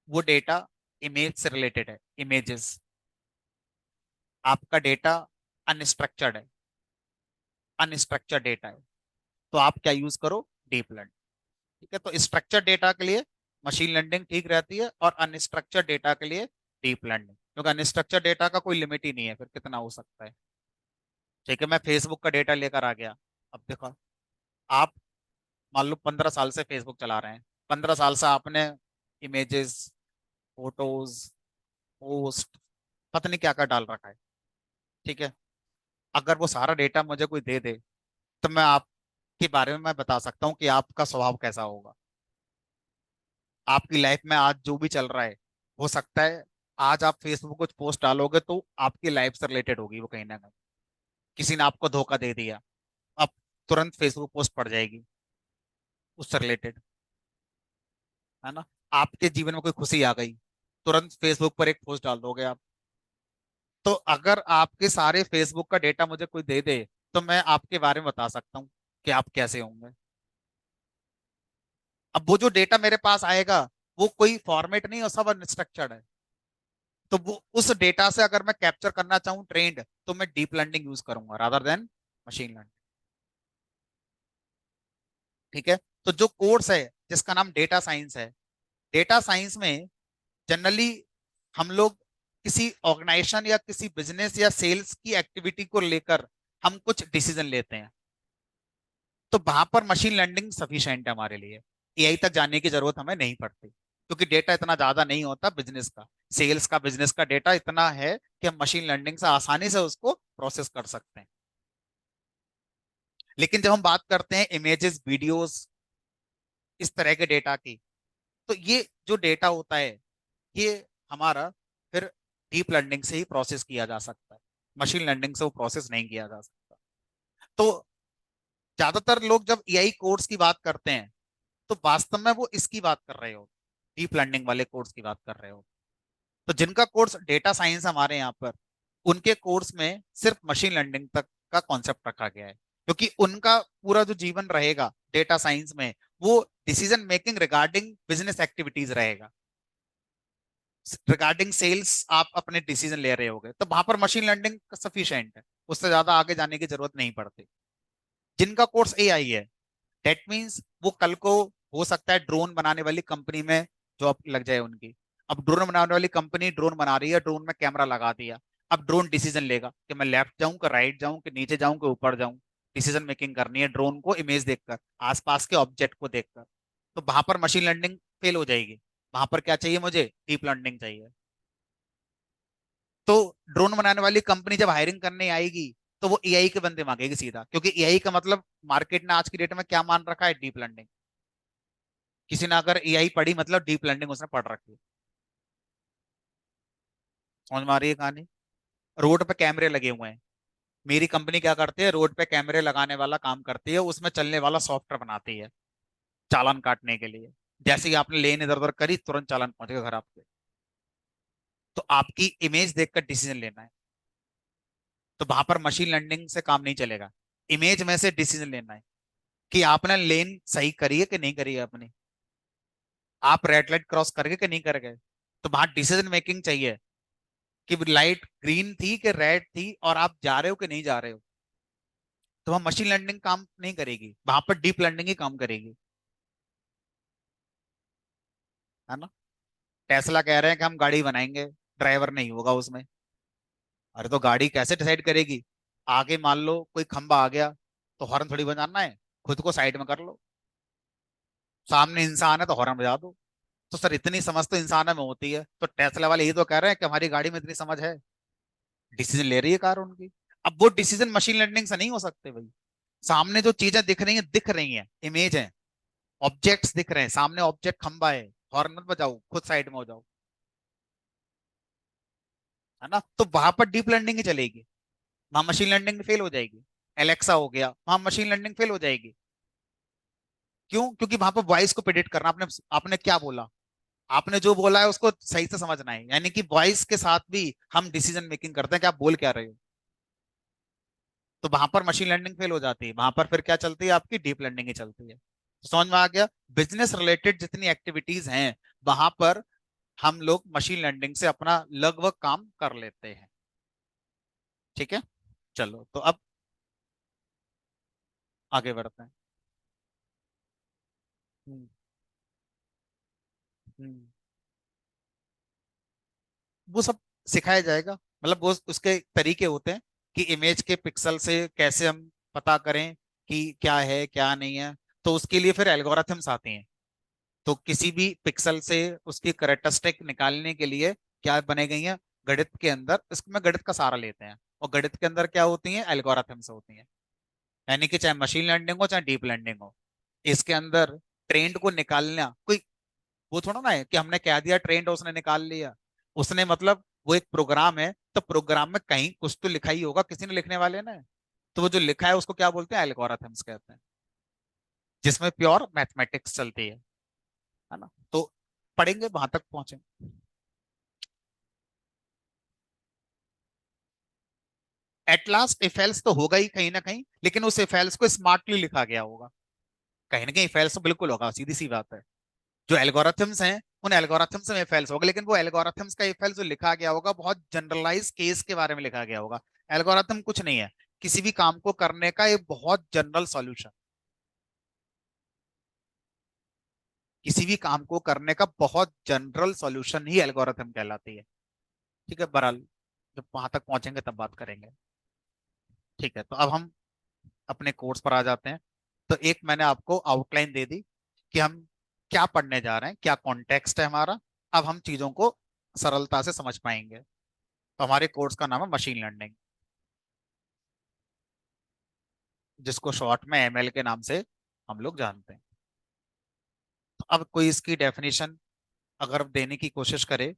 वो डेटा इमेज से रिलेटेड है, इमेजेस, आपका डेटा अनस्ट्रक्चर्ड है, अनस्ट्रक्चर्ड डेटा है, तो आप क्या यूज करो, डीप लर्निंग। ठीक है, तो स्ट्रक्चर्ड डेटा के लिए मशीन लर्निंग ठीक रहती है, और अनस्ट्रक्चर्ड डेटा के लिए डीप लर्निंग, क्योंकि अनस्ट्रक्चर्ड डेटा का कोई लिमिट ही नहीं है, फिर कितना हो सकता है। ठीक है, मैं फेसबुक का डेटा लेकर आ गया। अब देखो, आप मान लो 15 साल से फेसबुक चला रहे हैं, 15 साल से आपने इमेजेस, फोटोज, पोस्ट, पता नहीं क्या क्या डाल रखा है। ठीक है, अगर वो सारा डेटा मुझे कोई दे दे, तो मैं आपके बारे में मैं बता सकता हूँ कि आपका स्वभाव कैसा होगा, आपकी लाइफ में आज जो भी चल रहा है। हो सकता है आज आप फेसबुक कुछ पोस्ट डालोगे तो आपकी लाइफ से रिलेटेड होगी वो, कहीं ना कहीं किसी ने आपको धोखा दे दिया, अब तुरंत फेसबुक पोस्ट पड़ जाएगी उससे रिलेटेड, है ना। आपके जीवन में कोई खुशी आ गई, तुरंत फेसबुक पर एक पोस्ट डाल दोगे आप। तो अगर आपके सारे फेसबुक का डेटा मुझे कोई दे दे, तो मैं आपके बारे में बता सकता हूँ कि आप कैसे होंगे। अब वो जो डेटा मेरे पास आएगा, वो कोई फॉर्मेट नहीं और सब अनस्ट्रक्चर्ड है, तो वो उस डेटा से अगर मैं कैप्चर करना चाहूँ ट्रेंड, तो मैं डीप लर्निंग यूज करूंगा रादर देन मशीन लर्निंग। ठीक है, तो जो कोर्स है जिसका नाम डेटा साइंस है, डेटा साइंस में जनरली हम लोग किसी ऑर्गेनाइजेशन या किसी बिजनेस या सेल्स की एक्टिविटी को लेकर हम कुछ डिसीजन लेते हैं, तो वहां पर मशीन लर्निंग सफिशिएंट है हमारे लिए। एआई तक जाने की जरूरत हमें नहीं पड़ती, क्योंकि डेटा इतना ज्यादा नहीं होता बिजनेस का, सेल्स का, बिजनेस का डेटा इतना है कि हम मशीन लर्निंग से आसानी से उसको प्रोसेस कर सकते हैं। लेकिन जब हम बात करते हैं इमेजेस, वीडियोस, इस तरह के डेटा की, तो ये जो डेटा होता है, ये हमारा फिर डीप लर्निंग से ही प्रोसेस किया जा सकता है, मशीन लर्निंग से वो प्रोसेस नहीं किया जा सकता। तो ज्यादातर लोग जब एआई कोर्स की बात करते हैं, तो वास्तव में वो इसकी बात कर रहे हो, डीप लर्निंग वाले कोर्स की बात कर रहे हो। तो जिनका कोर्स डेटा साइंस हमारे यहाँ पर, उनके कोर्स में सिर्फ मशीन लर्निंग तक का कॉन्सेप्ट रखा गया है, क्योंकि उनका पूरा जो जीवन रहेगा डेटा साइंस में, वो decision making regarding business activities रहेगा, रिगार्डिंग सेल्स आप अपने डिसीजन ले रहे होगे, तो वहां पर मशीन लर्निंग सफिशिएंट है, उससे ज्यादा आगे जाने की जरूरत नहीं पड़ती। जिनका कोर्स एआई है, दैट मीन्स वो कल को हो सकता है ड्रोन बनाने वाली कंपनी में जॉब लग जाए उनकी। अब ड्रोन बनाने वाली कंपनी ड्रोन बना रही है, ड्रोन में कैमरा लगा दिया, अब ड्रोन डिसीजन लेगा कि मैं लेफ्ट जाऊं कि राइट जाऊं कि नीचे जाऊं कि ऊपर जाऊं। डिसीजन मेकिंग करनी है ड्रोन को इमेज देखकर, आसपास के ऑब्जेक्ट को देखकर, तो वहां पर मशीन लर्निंग फेल हो जाएगी। वहां पर क्या चाहिए मुझे, डीप लर्निंग चाहिए। तो ड्रोन बनाने वाली कंपनी जब हायरिंग करने आएगी, तो वो एआई के बंदे मांगेगी सीधा, क्योंकि एआई का मतलब मार्केट ने आज की डेट में क्या मान रखा है, डीप लर्निंग। किसी ने अगर एआई पढ़ी मतलब डीप लर्निंग उसने पढ़ रखी है। समझ में आ रही है कहानी। रोड पे कैमरे लगे हुए हैं, मेरी कंपनी क्या करती है, रोड पे कैमरे लगाने वाला काम करती है, उसमें चलने वाला सॉफ्टवेयर बनाती है चालान काटने के लिए। जैसे ही आपने लेन इधर उधर करी, तुरंत चालान पहुंचेगा घर आपके। तो आपकी इमेज देखकर डिसीजन लेना है, तो वहां पर मशीन लर्निंग से काम नहीं चलेगा। इमेज में से डिसीजन लेना है कि आपने लेन सही करी है कि नहीं करी है अपनी, आप रेड लाइट क्रॉस कर गए कि नहीं कर गए। तो वहां डिसीजन मेकिंग चाहिए कि लाइट ग्रीन थी कि रेड थी, और आप जा रहे हो कि नहीं जा रहे हो। तो वहां मशीन लर्निंग काम नहीं करेगी, वहां पर डीप लर्निंग ही काम करेगी, है ना। टेस्ला कह रहे हैं कि हम गाड़ी बनाएंगे, ड्राइवर नहीं होगा उसमें। अरे तो गाड़ी कैसे डिसाइड करेगी, आगे मान लो कोई खंबा आ गया, तो हॉर्न थोड़ी बजाना है, खुद को साइड में कर लो। सामने इंसान है तो हॉर्न बजा दो। तो सर इतनी समझ तो इंसानों में होती है, तो टेस्ला वाले यही तो कह रहे हैं कि हमारी गाड़ी में इतनी समझ है, डिसीजन ले रही है कार उनकी। अब वो डिसीजन मशीन लर्निंग से नहीं हो सकते भाई। सामने जो चीजें दिख रही हैं, इमेज है, ऑब्जेक्ट्स दिख रहे हैं, सामने ऑब्जेक्ट खंबा है, हॉर्न मत बजाओ, खुद साइड में हो जाओ। है ना, तो वहां पर डीप लर्निंग ही चलेगी, वहां मशीन लर्निंग फेल हो जाएगी। एलेक्सा हो गया, वहां मशीन लर्निंग फेल हो जाएगी। क्यों? क्योंकि वहां पर वॉइस को प्रिडिक्ट करना, आपने आपने क्या बोला, आपने जो बोला है उसको सही से समझना है, यानी कि वॉइस के साथ भी हम डिसीजन मेकिंग करते हैं कि आप बोल क्या रहे हो। तो वहां पर मशीन लर्निंग फेल हो जाती है, वहां पर फिर क्या चलती है, आपकी डीप लर्निंग ही चलती है। समझ में आ गया? बिजनेस रिलेटेड जितनी एक्टिविटीज हैं वहां पर हम लोग मशीन लर्निंग से अपना लगभग काम कर लेते हैं। ठीक है, चलो तो अब आगे बढ़ते हैं। हम्म। हम्म। वो सब सिखाया जाएगा, मतलब वो उसके तरीके होते हैं कि इमेज के पिक्सल से कैसे हम पता करें कि क्या है क्या नहीं है। तो उसके लिए फिर एल्गोरिथम्स आते हैं। तो किसी भी पिक्सल से उसकी करेक्टरिस्टिक निकालने के लिए क्या बने गई है, गणित के अंदर, इसमें गणित का सहारा लेते हैं, और गणित के अंदर क्या होती है, एल्गोरिथम्स होती हैं। यानी कि चाहे मशीन लर्निंग हो चाहे डीप लर्निंग हो, इसके अंदर ट्रेंड को निकालना कोई वो थोड़ा ना है कि हमने कह दिया ट्रेंड उसने निकाल लिया। उसने मतलब वो एक प्रोग्राम है, तो प्रोग्राम में कहीं कुछ तो लिखा ही होगा, किसी ने लिखने वाले ने। तो वो जो लिखा है उसको क्या बोलते हैं, एल्गोरिथम्स कहते हैं, जिसमें प्योर मैथमेटिक्स चलती है ना। तो पढ़ेंगे वहां तक पहुंचे। एट लास्ट इफ एल्स तो होगा ही कहीं ना कहीं, लेकिन उस इफ एल्स को स्मार्टली लिखा गया होगा। कहीं ना कहीं इफ एल्स तो बिल्कुल होगा, सीधी सी बात है। जो एल्गोरिथम्स हैं उन एल्गोरिथम्स में इफ एल्स होगा, लेकिन वो एल्गोरिथम्स का इफ एल्स जो लिखा गया होगा बहुत जनरलाइज केस के बारे में लिखा गया होगा। एल्गोरिथम कुछ नहीं है, किसी भी काम को करने का एक बहुत जनरल सॉल्यूशन, किसी भी काम को करने का बहुत जनरल सॉल्यूशन ही एल्गोरिथम कहलाती है। ठीक है, बहरहाल जब वहां तक पहुंचेंगे तब बात करेंगे। ठीक है, तो अब हम अपने कोर्स पर आ जाते हैं। तो एक मैंने आपको आउटलाइन दे दी कि हम क्या पढ़ने जा रहे हैं, क्या कॉन्टेक्स्ट है हमारा। अब हम चीजों को सरलता से समझ पाएंगे। तो हमारे कोर्स का नाम है मशीन लर्निंग, जिसको शॉर्ट में एमएल के नाम से हम लोग जानते हैं। तो अब कोई इसकी डेफिनेशन अगर देने की कोशिश करे,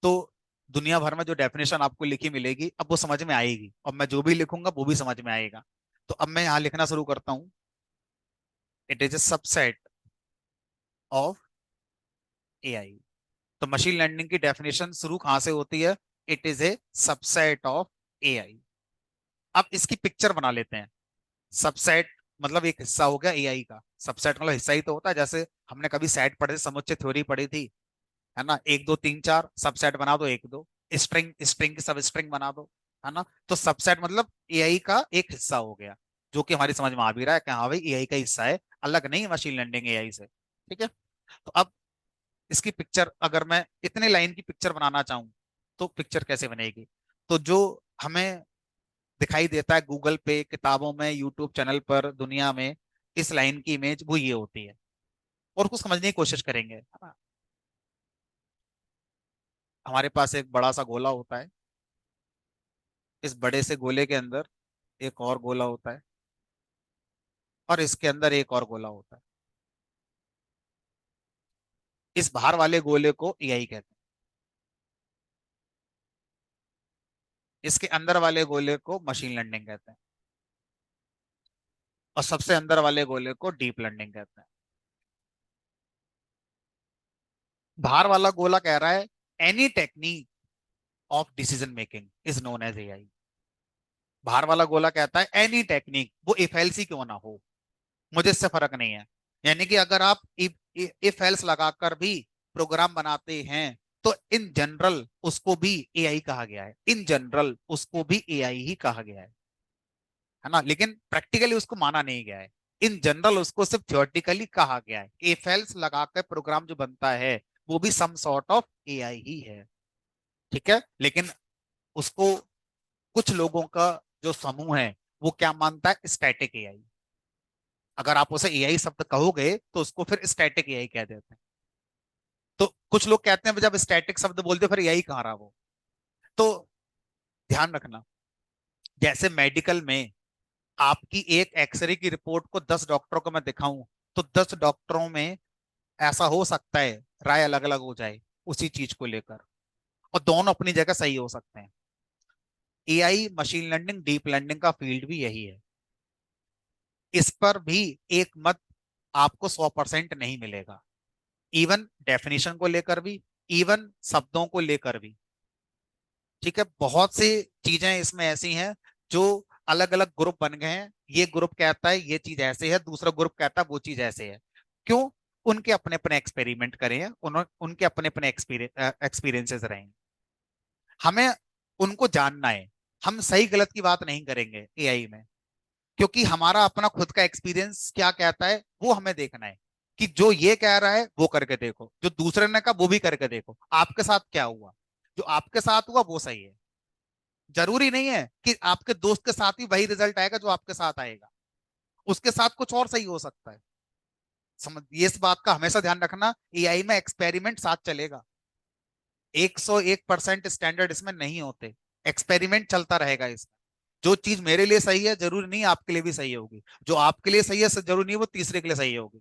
तो दुनिया भर में जो डेफिनेशन आपको लिखी मिलेगी अब वो समझ में आएगी, और मैं जो भी लिखूंगा वो भी समझ में आएगा। तो अब मैं यहाँ लिखना शुरू करता हूँ। It is a subset of AI. तो मशीन लर्निंग की डेफिनेशन शुरू कहाँ से होती है, it is a subset of AI. अब इसकी पिक्चर बना लेते हैं। सबसेट मतलब एक हिस्सा हो गया एआई का, सबसेट मतलब हिस्सा ही तो होता है। जैसे हमने कभी सेट पढ़े, समुच्चय थ्योरी पढ़ी थी, है ना, एक दो तीन चार सबसेट बना दो, एक दो स्ट्रिंग, स्ट्रिंग की सब स्ट्रिंग बना दो, है ना। तो सबसेट मतलब एआई का एक हिस्सा हो गया, जो कि हमारी समझ में आ भी रहा है कि हाँ भाई एआई का हिस्सा है, अलग नहीं है मशीन लर्निंग एआई से। ठीक है, तो अब इसकी पिक्चर अगर मैं इतने लाइन की पिक्चर बनाना चाहूँ तो पिक्चर कैसे बनेगी। तो जो हमें दिखाई देता है गूगल पे, किताबों में, यूट्यूब चैनल पर, दुनिया में, इस लाइन की इमेज वो ये होती है। और उसको समझने की कोशिश करेंगे, है ना। हमारे पास एक बड़ा सा गोला होता है, इस बड़े से गोले के अंदर एक और गोला होता है, और इसके अंदर एक और गोला होता है। इस बाहर वाले गोले को एआई कहते हैं, इसके अंदर वाले गोले को मशीन लर्निंग कहते हैं, और सबसे अंदर वाले गोले को डीप लर्निंग कहते हैं। बाहर वाला गोला कह रहा है any technique of decision making is known as AI. बाहर वाला गोला कहता है एनी टेक्निक, वो इफ एल्स ही क्यों ना हो, मुझे इससे फर्क नहीं है। यानी कि अगर आप इफ एल्स लगाकर भी प्रोग्राम बनाते हैं, तो इन जनरल उसको भी एआई कहा गया है, इन जनरल उसको भी एआई ही कहा गया है ना। लेकिन प्रैक्टिकली उसको माना नहीं गया है, इन जनरल उसको सिर्फ थियोरेटिकली कहा गया है। इफ एल्स लगाकर प्रोग्राम जो बनता है वो भी सम सॉर्ट ऑफ एआई ही है। ठीक है, लेकिन उसको कुछ लोगों का जो समूह है वो क्या मानता है, स्टैटिक एआई। अगर आप उसे एआई शब्द कहोगे तो उसको फिर स्टैटिक एआई कह देते हैं। तो कुछ लोग कहते हैं जब स्टैटिक शब्द बोलते फिर एआई कहाँ रहा वो। तो ध्यान रखना, जैसे मेडिकल में आपकी एक एक्सरे की रिपोर्ट को 10 डॉक्टरों को मैं दिखाऊं, तो 10 डॉक्टरों में ऐसा हो सकता है राय अलग अलग हो जाए उसी चीज को लेकर। और दोनों अपनी जगह सही हो सकते हैं। AI, machine learning, deep learning का फील्ड भी यही है। इस पर भी एक मत आपको 100% नहीं मिलेगा। इवन डेफिनेशन को लेकर भी, इवन शब्दों को लेकर भी। ठीक है, बहुत सी चीजें इसमें ऐसी हैं जो अलग अलग ग्रुप बन गए हैं। ये ग्रुप कहता है ये चीज ऐसे है, दूसरा ग्रुप कहता है वो चीज ऐसे है। क्यों? उनके अपने अपने एक्सपेरिमेंट करे हैं, उनके अपने अपने एक्सपीरियंसेस रहे हैं। हमें उनको जानना है। हम सही गलत की बात नहीं करेंगे एआई में, क्योंकि हमारा अपना खुद का एक्सपीरियंस क्या कहता है वो हमें देखना है। कि जो ये कह रहा है वो करके देखो, जो दूसरे ने कहा वो भी करके देखो, आपके साथ क्या हुआ। जो आपके साथ हुआ वो सही है। जरूरी नहीं है कि आपके दोस्त के साथ ही वही रिजल्ट आएगा जो आपके साथ आएगा। उसके साथ कुछ और सही हो सकता है। समझ, ये इस बात का हमेशा ध्यान रखना, एआई में एक्सपेरिमेंट साथ चलेगा। 101% स्टैंडर्ड इसमें नहीं होते। एक्सपेरिमेंट चलता रहेगा इसमें। जो चीज मेरे लिए सही है जरूरी नहीं आपके लिए भी सही होगी, जो आपके लिए सही है जरूरी नहीं वो तीसरे के लिए सही होगी।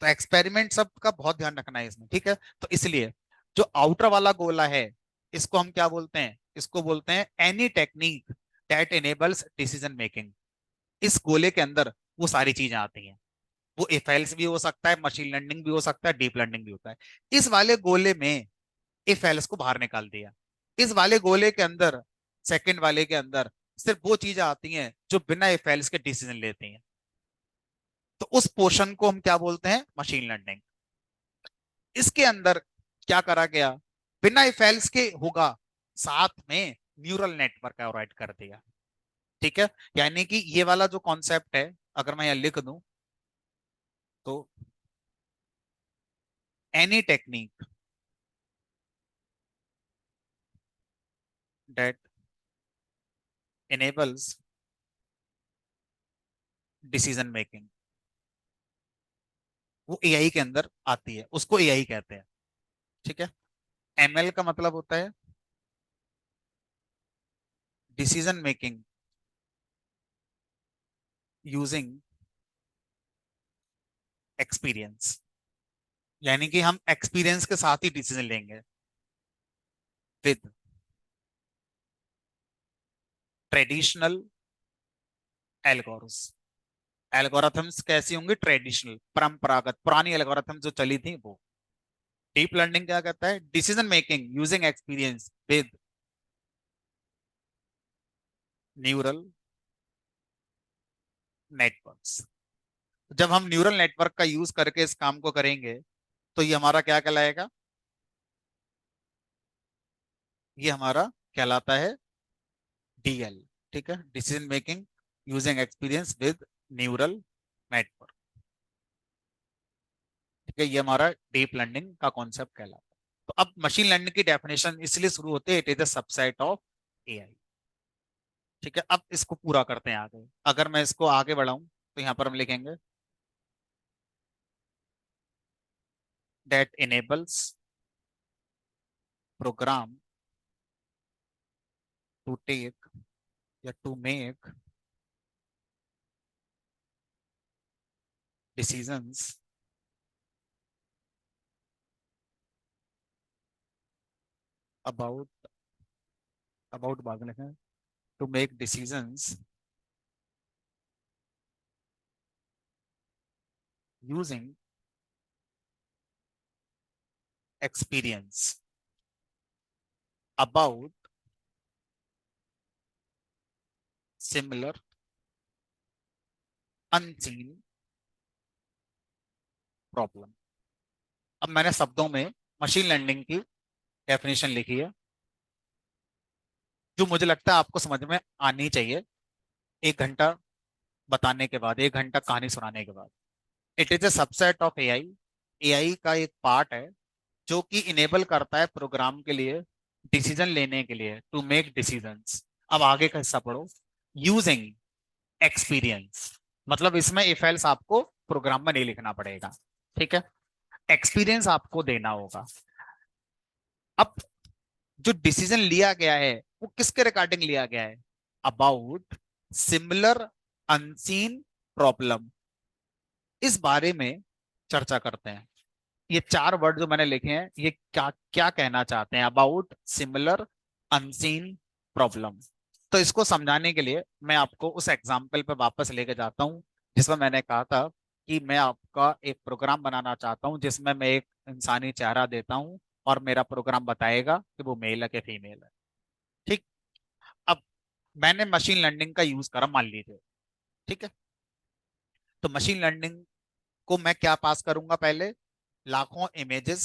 तो एक्सपेरिमेंट सब का बहुत ध्यान रखना है इसमें, ठीक है। तो इसलिए जो आउटर वाला गोला है, इसको हम क्या बोलते हैं? इसको बोलते हैं any technique that enables decision making. इस गोले के अंदर वो सारी चीजें आती हैं। वो एफएल्स भी हो सकता है, मशीन लर्निंग भी हो सकता है, डीप लर्निंग भी होता है। इस वाले गोले में एफएल्स को बाहर निकाल दिया। इस वाले गोले के अंदर, सेकंड वाले के अंदर, सिर्फ वो चीजें आती हैं जो बिना एफएल्स के डिसीजन लेती हैं। तो उस पोर्शन को हम क्या बोलते हैं? Machine learning. इसके अंदर क्या करा गया? बिना इफेल्स के होगा, साथ में न्यूरल नेटवर्क ऐड कर दिया। ठीक है, यानी कि ये वाला जो कॉन्सेप्ट है, अगर मैं यहां लिख दूं तो any technique that enables decision making, वो एआई के अंदर आती है, उसको एआई कहते हैं। ठीक है। एमएल का मतलब होता है डिसीजन मेकिंग यूजिंग एक्सपीरियंस। यानी कि हम एक्सपीरियंस के साथ ही डिसीजन लेंगे विद ट्रेडिशनल एल्गोरिथम्स। एल्गोरिथम्स कैसी होंगी? ट्रेडिशनल, परंपरागत, पुरानी एल्गोरिथम जो चली थी वो। डीप लर्निंग क्या कहता है? Decision making using experience with neural networks. जब हम न्यूरल नेटवर्क का यूज करके इस काम को करेंगे तो ये हमारा क्या कहलाएगा? ये हमारा कहलाता है डीएल। ठीक है, decision making using experience with neural network. ठीक है, ये हमारा डीप लर्निंग का कॉन्सेप्ट कहलाता है। तो अब मशीन लर्निंग की डेफिनेशन इसलिए शुरू होती है, it is a subset of AI. ठीक है, अब इसको पूरा करते हैं आगे। अगर मैं इसको आगे बढ़ाऊं तो यहां पर हम लिखेंगे that enables program to take या to make decisions about about बाद में लिखें, to make decisions using experience about similar unseen problem. अब मैंने शब्दों में मशीन लर्निंग की डेफिनेशन लिखी है, जो मुझे लगता है आपको समझ में आनी चाहिए 1 घंटा बताने के बाद, 1 घंटा कहानी सुनाने के बाद। It is a subset of AI. AI का एक पार्ट है जो कि इनेबल करता है प्रोग्राम के लिए डिसीजन लेने के लिए, टू मेक डिसीजंस। अब आगे का हिस्सा पढ़ो। यूजिंग एक्सपीरियंस, मतलब इसमें इफ एल्स आपको प्रोग्राम में नहीं लिखना पड़ेगा। ठीक है, एक्सपीरियंस आपको देना होगा। अब जो डिसीजन लिया गया है वो किसके रिगार्डिंग लिया गया है? About similar unseen problem. इस बारे में चर्चा करते हैं। ये चार वर्ड जो मैंने लिखे हैं, ये क्या क्या कहना चाहते हैं अबाउट सिमिलर अनसीन प्रॉब्लम। तो इसको समझाने के लिए मैं आपको उस एग्जाम्पल पे वापस लेके जाता हूँ, जिसमें मैंने कहा था कि मैं आपका एक प्रोग्राम बनाना चाहता हूँ जिसमें मैं एक इंसानी चेहरा देता हूँ और मेरा प्रोग्राम बताएगा कि वो मेल है कि फीमेल है। ठीक। अब मैंने मशीन लर्निंग का यूज करा, मान लीजिए। ठीक है। तो मशीन लर्निंग को मैं क्या पास करूंगा, पहले लाखों इमेजेस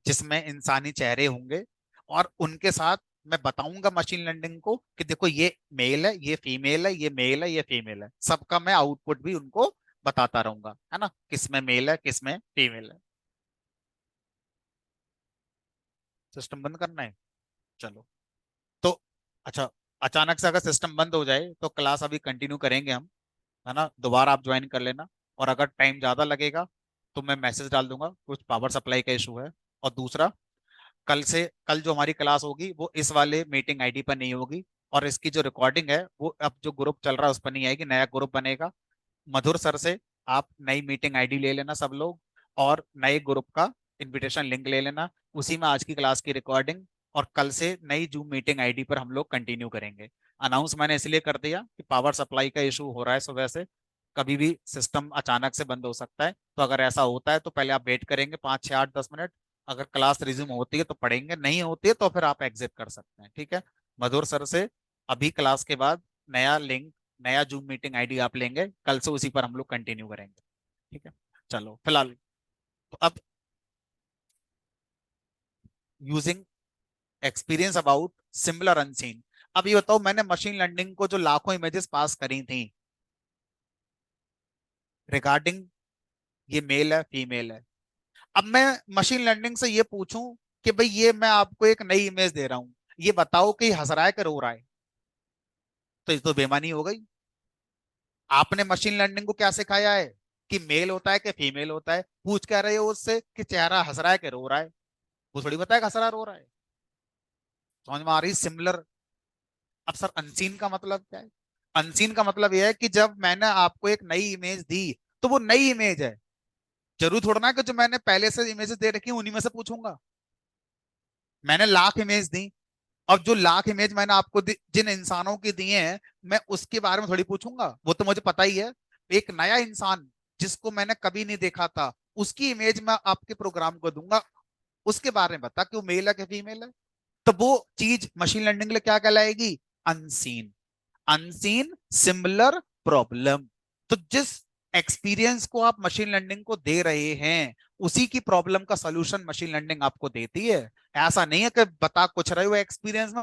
जिसमें इंसानी चेहरे होंगे, और उनके साथ मैं बताऊंगा मशीन लर्निंग को कि देखो ये मेल है, ये फीमेल है, ये मेल है, ये फीमेल है। सबका मैं आउटपुट भी उनको बताता रहूंगा, है ना, किसमें मेल है किसमें फीमेल है। सिस्टम बंद करना है, चलो। तो अच्छा, अचानक से अगर सिस्टम बंद हो जाए तो क्लास अभी कंटिन्यू करेंगे हम, है ना, दोबारा आप ज्वाइन कर लेना। और अगर टाइम ज्यादा लगेगा तो मैं मैसेज डाल दूंगा कुछ पावर सप्लाई का इशू है। और दूसरा, कल जो हमारी क्लास होगी वो इस वाले मीटिंग आईडी पर नहीं होगी, और इसकी जो रिकॉर्डिंग है वो अब जो ग्रुप चल रहा है उस पर नहीं आएगी, नया ग्रुप बनेगा। मधुर सर से आप नई मीटिंग आईडी ले लेना सब लोग, और नए ग्रुप का इनविटेशन लिंक ले लेना, उसी में आज की क्लास की रिकॉर्डिंग, और कल से नई जूम मीटिंग आईडी पर हम लोग कंटिन्यू करेंगे। अनाउंस मैंने इसलिए कर दिया कि पावर सप्लाई का इशू हो रहा है सुबह से, कभी भी सिस्टम अचानक से बंद हो सकता है। तो अगर ऐसा होता है तो पहले आप वेट करेंगे 5 6 8 10 मिनट। अगर क्लास रिज्यूम होती है तो पढ़ेंगे, नहीं होती है तो फिर आप एग्जिट कर सकते हैं। ठीक है। मधुर सर से अभी क्लास के बाद नया लिंक, नया जूम मीटिंग आईडी आप लेंगे, कल से उसी पर हम लोग कंटिन्यू करेंगे। ठीक है। चलो फिलहाल, तो अब using experience about similar unseen. अब ये बताओ, मैंने मशीन लर्निंग को जो लाखों इमेजेस पास करी थी रिगार्डिंग ये मेल है फीमेल है, अब मैं मशीन लर्निंग से ये पूछूं कि भाई ये मैं आपको एक नई इमेज दे रहा हूं, ये बताओ कि हंस रहा है कि रो रहा है, तो ये तो बेमानी हो गई। आपने मशीन लर्निंग को क्या सिखाया है कि मेल होता है कि फीमेल होता है, पूछ क्या रहे हो उससे कि चेहरा हंस रहा है कि रो रहा है? वो थोड़ी बताया हंस रहा रो रहा है। समझ में आ रही सिमिलर? अब सर अनसीन का मतलब क्या है? अनसीन का मतलब यह है कि जब मैंने आपको एक नई इमेज दी तो वो नई इमेज है, जरूर थोड़ा ना कि जो मैंने पहले से इमेजेस दे रखी हैं उन्हीं में से पूछूंगा। मैंने लाख इमेज दी, अब जो लाख इमेज मैंने आपको जिन इंसानों की दिए हैं, मैं उसके बारे में थोड़ी पूछूंगा, वो तो मुझे पता ही है। एक नया इंसान जिसको मैंने कभी नहीं देखा था, उसकी इमेज मैं आपके प्रोग्राम को दूंगा, उसके बारे में बता कि वो मेल है कि फीमेल है। तो वो चीज मशीन लर्निंग के लिए क्या कहलाएगी? अनसीन। Unseen similar problem. तो जिस एक्सपीरियंस को आप मशीन लर्निंग को दे रहे हैं, उसी की प्रॉब्लम का सॉल्यूशन मशीन लर्निंग आपको देती है। ऐसा नहीं है कि बता कुछ रहे हो एक्सपीरियंस में,